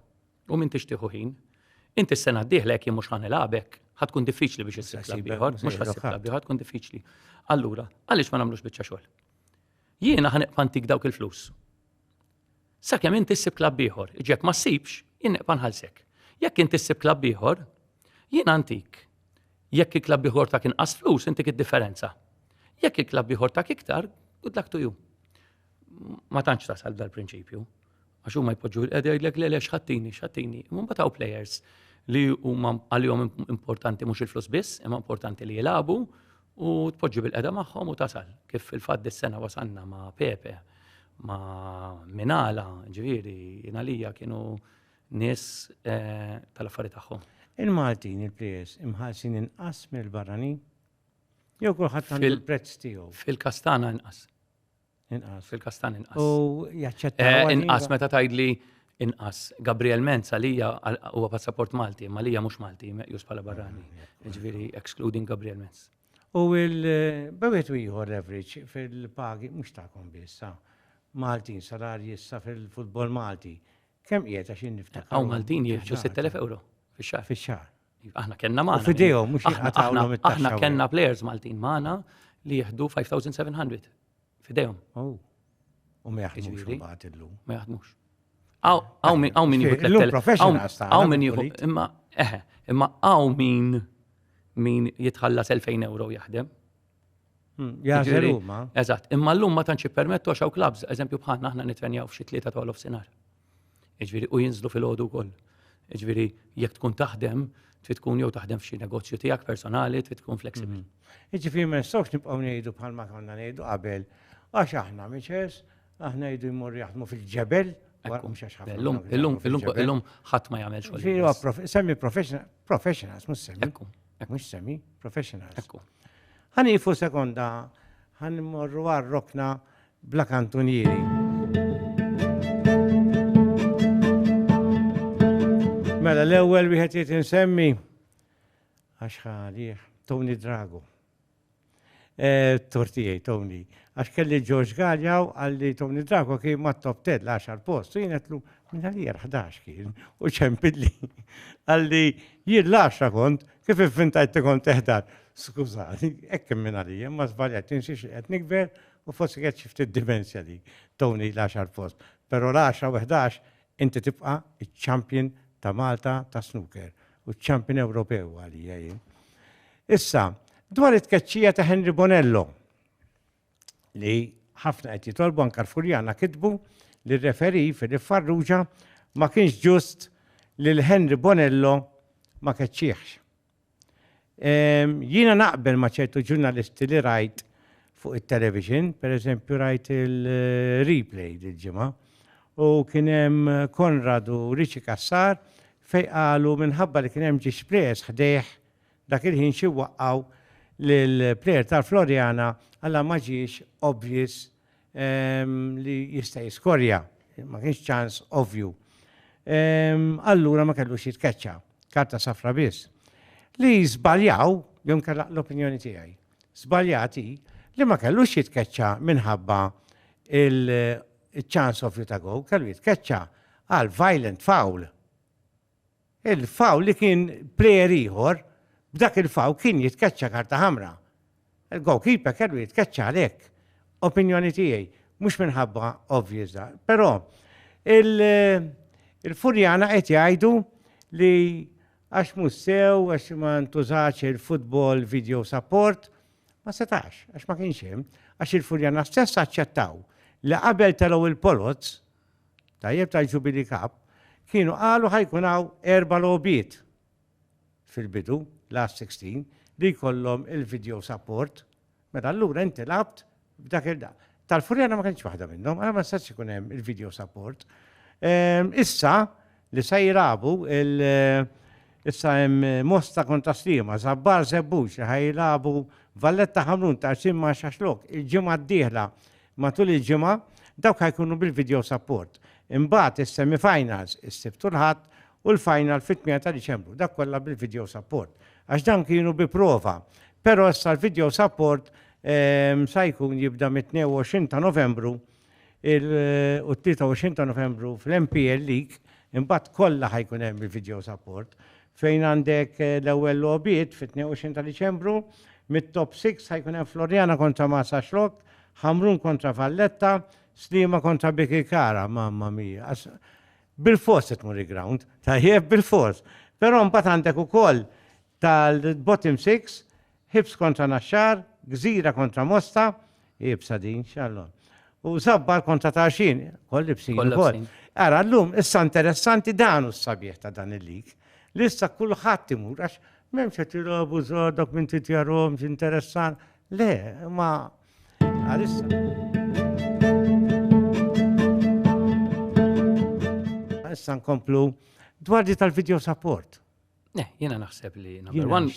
u m'intix tieħu ħin. Inti s-sena d-dieħla jekk jien mhux ħanilabek, ħatkun diffiċli biex issib klabb ieħor, mhux ħassib klabb ieħor, tkun diffiċli. Allura, għaliex ma nagħmlux biċċa xogħol? Jiena ħaneqpa' ntik dawk il-flus. Sakemm inti ssib klabb ieħor, iġek ma ssibx, jien neqpa' nħallsek. Jekk inti ssib klabb ieħor, jien antik. Jekk il-klabb ieħor tak inqas flus, intik id-differenza. Jekk il-klabb ieħor tak iktar, good luck to you. Ma tantx tasal dal-prinċipju. Għax huma jpoġġu l-qeda jgħidlek le x'ħattini. Imma mbagħad players li huma għalihom importanti mhux il-flus biss, imma importanti li jilagħbu u tpoġġi bil-qeda magħhom u tasal. Kif fil-fatt dis-sena wasalna ma' Pepe, ma' Minala, ġifieri għalija kienu nies tal-affarijiet tagħhom. Il-Maltin, il-players, imħallsin inqas mill-barranin? Jew kulħadd għandu l-prezz tiegħu? Fil-Kastana inqas. Inqas. Fil-Kastan inqas. U jaċċettaw. Inqas meta tgħidli inqas. Gabriel Menza lija huwa passaport Malti, ma lija mhux Malti, meqjus bħala barrani. Ġifieri excluding Gabriel Menz. U il-bewet ieħor average fil-pagi mhux tagħkom biss. Maltin salarji issa fil-futbol Malti. Kemm qiegħed għax niftakar? Hawn Maltin jiġu 6,000 euro fix-xahar. Fix-xahar. Aħna kellna magħna. U fidejhom mhux jinqatawhom it-taxxa. Aħna kellna players Maltin magħna li jieħdu 5,700 fidejhom. U ma jaħdmux imbagħad illum. Ma jaħdmux. Hawn min jieħu 3,000. Hawn min jieħu imma hawn min jitħallas 2,000 euro jaħdem. Jażel huma. Eżatt, imma llum ma tantx ippermettu għax hawn klabs, eżempju bħalna aħna nitwenjaw f'xi tlieta ta' nofsinhar. Jiġifieri u jinżlu fil-għodu wkoll. Jiġifieri jekk tkun taħdem, trid tkun jew taħdem f'xi negozju tiegħek personali, trid tkun flexibbli. Jiġifieri ma nistgħux nibqgħu ngħidu bħalma konna ngħidu qabel għax aħna miċes, aħna jdu jmur jaħdmu fil-ġebel, illum ħadd ma jagħmel xogħol. Semmi professionals, mhux semmi professionals. Ħanifu sekonda, ħanmorru għar-rokna bla kantunieri. Mela l-ewwel wieħed jrid insemmi Għax ħalih, Tony Drago. Tortijaj, Tony. Għax kelli George Galjaw għalli Tony Drago kien ma top 10 l-10 post. U jenetlu minn għalir 11 kien. U ċempidli. Għalli jir l-10 kont, kif fintajt kont teħdar. Skużani, ekkim minn għalli, ma zbaljat, tinsiex għet nikber u fossi għet xifti d-dimensja li Tony l-10 post. Pero l-10 u 11 inti tibqa il-champion ta' Malta ta' snooker u ċ-champion Ewropew għalli. Issa, dwar it-tkeċċija ta' Henry Bonello li ħafna qed jitolbu anke l-Furjana kitbu li r-referi fil-Farrugia ma kienx ġust li l-Henry Bonello ma keċċieħx. Jiena naqbel ma ċertu ġurnalisti li rajt fuq it-television, per eżempju rajt il-replay dil-ġimgħa, u kien hemm Konrad u Riċi Kassar fej qalu minħabba li kien hemm ġiex plejers ħdejh dak il-ħin xi waqqgħu l-plejer tal-Florjana għalla ma ġiex obvious li jista' jiskorja, ma kienx ċans ovvju. Allura ma kellux jitkeċċa, karta safra biss. Li żbaljaw, jom kellha l-opinjoni tiegħi, żbaljati li ma kellux jitkeċċa minħabba il-ċans ovvju ta' go, kellu jitkeċċa għal violent foul. Il-foul li kien plejer ieħor, b'dak il-foul kien jitkeċċa karta ħamra. Il-goalkeeper kellu jitkeċċa għalhekk. Opinjoni tiegħi, mhux minħabba obvious da. Però il-Furjana qed jgħidu li għax mhux sew, għax ma ntużax il-football video support, ma setax, għax ma kienx hemm, għax il-Furjana stess aċċettaw li qabel telgħu il-Polots, tajjeb tal-Jubilee Cup, kienu qalu ħajkun hawn 4 logħbiet fil-bidu, last 16, li jkollhom il-video support. Mela allura inti labt b'dak il-da. Tal-Furjana ma kienx waħda minnhom, għal ma stax ikun hemm il-video support. Issa li se jirabu issa hemm Mosta kontra Slima, Zabbar Zebbux li ħajlabu Valletta Ħamrun ta' Simma Xaxlok il-ġimgħa d-dieħla matul il-ġimgħa dawk ħajkunu bil-video support. Imbagħad is-semifinals is-Sibt u l-Ħadd u l-final fit-8 ta' Diċembru, dak kollha bil-video support. Għax dan kienu bi prova. Però issa l-video support sa jkun jibda mit-22 ta' Novembru u 23 ta' Novembru fl-MPL League, imbagħad kollha ħajkun hemm il-video support. Fejn għandek l-ewwel logħbiet fit-22 ta' Diċembru, mit-top 6 ħajkun hemm Florjana kontra Massa Xlok, Ħamrun kontra Valletta, Slima kontra Bikikara, mamma mia. Bil-fos tmur ground, tajjeb bil-fos. Però mbagħad għandek ukoll tal-bottom 6, Hibs kontra Naxxar, Gżira kontra Mosta, jibsa din, xallon. U Zabbar kontra Taxin, koll ibsin ukoll. Ara llum issa interessanti dan u s-sabieħ ta' dan il-lig. Lissa kulħadd imur għax m'hemmx qed jilagħbu żgħar minn titjarhom interessan. Le, ma għalissa. Issa nkomplu dwar di tal-video support. Jiena naħseb li number one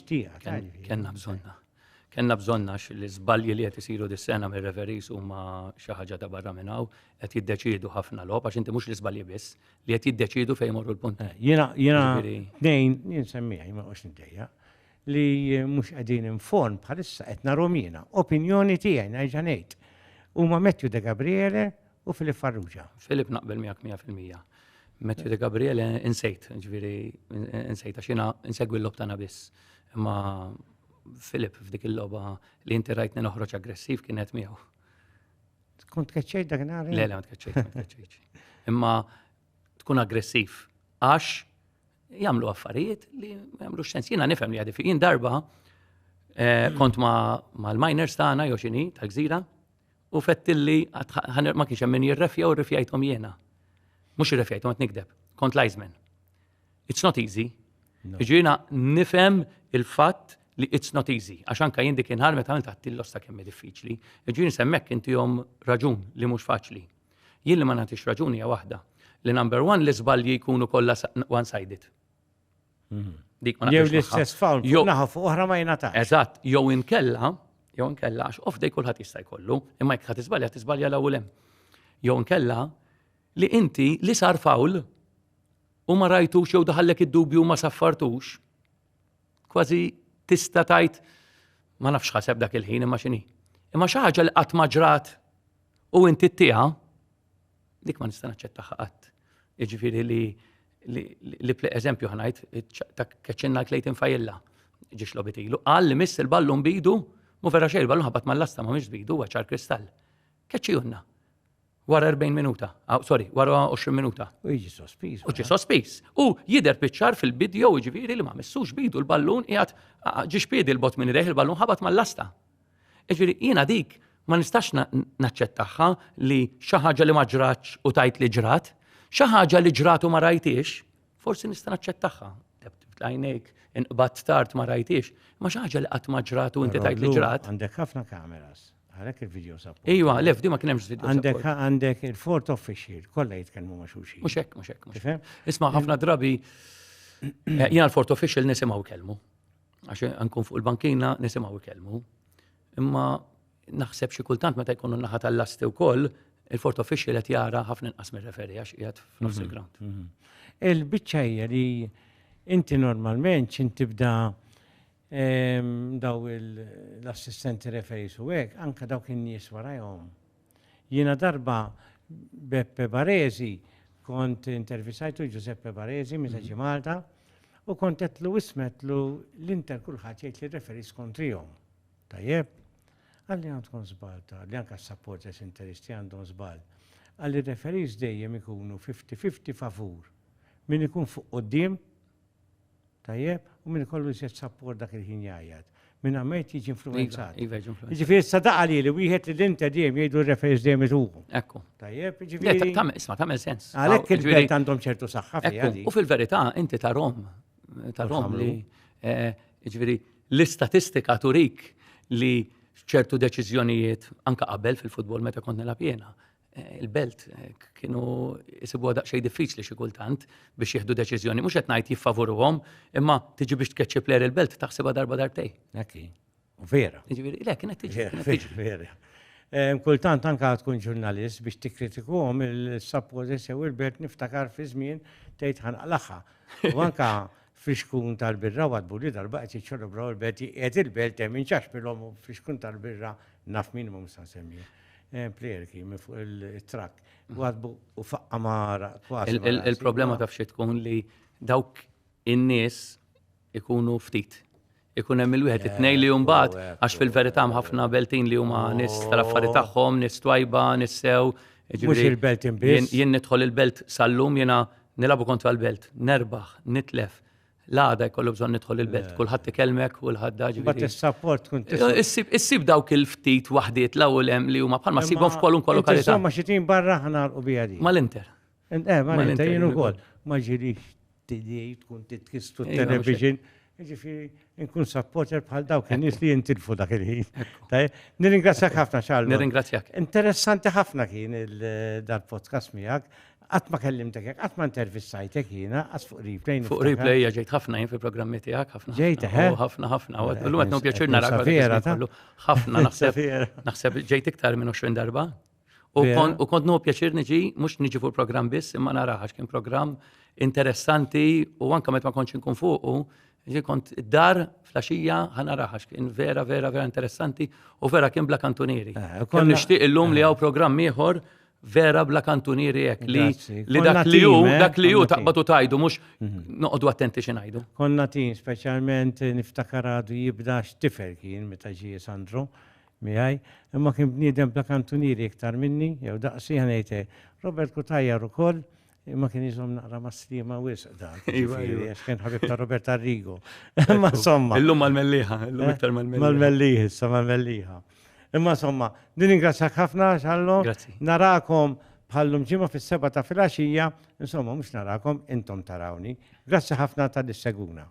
kellna bżonna. Kenna bżonna l-iżbalji li qed isiru dis-sena mir-referees huma xi ħaġa ta' barra minn hawn qed jiddeċiedu ħafna logħob għax inti mhux l-iżbalji biss li qed jiddeċiedu fejn imorru l-punti. Jiena tnejn jien semmija ma qux nidejja li mhux qegħdin inform bħalissa qed narhom jiena opinjoni tiegħi nerġa' ngħid huma Matthew De Gabriele u Filip Farrugia. Filip naqbel miegħek 100%. Matthew De Gabriele insejt, ġifieri insejt għax jiena insegwi l-lob tagħna biss. Imma Filip f'dik il-logħba li inti rajtni noħroġ aggressiv kienet miegħu. Kont tkeċċejt dak nhar? Le, ma tkeċċejtx. Imma tkun aggressiv għax jagħmlu affarijiet li ma jagħmlux sens. Jiena nifhem li għadi jien darba kont mal-miners tagħna jew x'inhi tal-Gżira u fettilli ma kienx hemm min jirrefja u rrifjajthom jiena. Mhux irrefjajthom qed nikdeb, kont linesman. It's not easy. Jiġifieri nifhem il-fatt li it's not easy, għax anka jien dik inħar meta għamilt għattillosta kemm diffiċli. Ġieni semmek intihom raġun li mhux faċli. Jien li ma nagħtix raġuni hija waħda. Li number one li żbalji jkunu kollha one-sided. Jew l-istess fawl naħa fuq oħra ma jingħatax. Eżatt, jew inkella għax off day kulħadd jista' jkollu, imma jekk ħadd tiżbalja l-ewwel hemm. Jew inkella li inti li sar fawl u ma rajtux jew daħallek id-dubju ma saffartux, kważi tista' tajt ma nafx ħaseb dak il-ħin imma x'inhi. Imma xi ħaġa li qatt ma ġrat u inti ttieha dik ma nista' naċċettaha qatt. Jiġifieri li eżempju ħanajt ta' keċċinna klejtin fajilla ġiex lobitilu. Qal li miss il-ballun bidu, mu vera xejn il-ballun ħabat mal-lasta ma mhix bidu huwa ċar kristall. Keċċijunna. Wara 40 minuta, wara 20 minuta. U jiġi sospiż. U ġi sospiż. U jidher biċ-ċar fil-video jiġifieri li ma missux bidu l-ballun qiegħed ġiex piedi l-bot minn reħ il-ballun ħabat mal-lasta. Jiġifieri jiena dik ma nistax naċċettaħħa li xi ħaġa li ma ġratx u tajt li ġrat, xi ħaġa li ġrat u ma rajtix, forsi nista' naċċettaħħa. Għajnejk inqbad tard ma rajtix, ma xi ħaġa li qatt ma ġrat u inti tajt li ġrat. Għandek ħafna kameras, għalhekk il-video support. Ejwa, lef di ma kien hemmx video support. Għandek il-Fort Official, kollha jitkellmu ma' xulxin. Mhux hekk. Isma' ħafna drabi jiena l-Fort Official nisimgħu kelmu. Għax nkun fuq il-bankina nisimgħu kelmu. Imma naħseb xi kultant meta jkunu naħa tal-lasti wkoll, il-Fort Official qed jara ħafna inqas mir-referi għax qiegħed f'nofs il-ground. Il-biċċa hija li inti normalment tibda daw l-assistenti referis u hekk anke dawk in-nies warajhom. Jiena darba Beppe Baresi kont intervistajtu Giuseppe Baresi meta ġie Malta u kont qedlu ismetlu l-Inter kulħadd jgħid li referis kontrihom. Tajjeb. Għalli għandkom żball li anke s-supporters interisti għandhom żball. Għalli referis dejjem ikunu 50-50 favur. Min ikun fuq quddiem tajjeb u min ikollu jżed support dak il-ħin jgħajjad. Min għamejt jiġi influenzat. Jiġifieri sadaqa li wieħed li l-Inter dejjem jgħidu r-referis dejjem ituhu. Ekku. Tajjeb, jiġifieri. Tagħmel sens. Għalhekk il-belt għandhom ċertu saħħa fiha. U fil-verità inti tarhom li jiġifieri l-istatistika turik li ċertu deċiżjonijiet anka qabel fil-futbol meta kont nilgħab jiena. Il-belt kienu jisibuha daqsxejn diffiċli xi kultant biex jieħdu deċiżjoni. Mhux qed ngħid jiffavuruhom, imma tiġi biex tkeċċi plejer il-belt taħsibha darba darbtejn. Ekki. Vera. Jiġifieri le kienet tiġi. Vera. Kultant anke tkun ġurnalist biex tikkritikuhom il-supporters jew il-belt niftakar fi żmien tgħid ħanqlaħħa. U anke friskun tal-birra għadbu li darba qed jiċċorrobraw il-belt qed il-belt hemm inċax bilhom friskun tal-birra naf min ma mista semmi. Plejer kien fuq il-trak. Għadbu u faqqa mara kważi. Il-problema taf xi tkun li dawk in-nies ikunu ftit. Ikun hemm il-wieħed it-tnejn li mbagħad għax fil-verità ħafna beltin li huma nies tal-affarijiet tagħhom, nies twajba, nies sew. Mhux il-belt inbiss. Jien nidħol il-belt sal-lum jiena nilagħbu kontra l-belt, nerbaħ, nitlef. L-għada jkollu bżonn nidħol il-belt, kulħadd ikelmek, kulħadd daġi. Bat is-support tkun issib dawk il-ftit waħdiet l-ewwel hemm li huma bħalma ssibhom f'kwalunkwe lokalità. Insomma xi tim barra ħanarqu biha di. Mal-Inter. Mal-Inter jien ukoll. Ma ġirix tidej tkun titkistu television. Jiġifieri nkun supporter bħal dawk in-nies li jintilfu dak il-ħin. Nirringrazzjak ħafna Charles. Nirringrazzjak. Interessanti ħafna kien dal-podcast miegħek. Qatt ma kellimtek hekk, qatt ma intervistajtek jiena għas fuq replay. Fuq replay ġejt ħafna jien fil-programmi tiegħek ħafna. Ġejt ħafna. Illum qed pjaċir narak ħafna naħseb ġejt iktar minn 20 darba. U kont nu pjaċir niġi, mhux niġi fuq programm biss, imma naraħ kien programm interessanti u anke meta ma kontx inkun fuqu, kont dar flaxija ħanaraħ kien vera interessanti u vera kien bla kantunieri. Kemm nixtieq illum li hawn programm ieħor vera bla kantunieri hekk li dak li hu taqbatu tajdu mhux noqogħdu attenti xi ngħidu. Konna tin speċjalment niftakar għadu jibda x'tifel kien meta ġie Sandro miegħi, imma kien bniedem bla kantunieri iktar minni, jew daqsi ħanejte Robert Kutajjar ukoll, imma kien iżhom naqra maslima wisq dak. Għax kien ħabib ta' Robert Arrigo. Imma insomma. Illum mal-Melliħa, illum iktar mal-Melliħa. Mal-Melliħa, issa mal-Melliħa. Imma insomma, nirringrazzjak ħafna xallom, narakom bħallum ġimgħa fis-7 ta' filgħaxija, insomma mhux narakom intom tarawni. Grazzi ħafna tal-isseguna.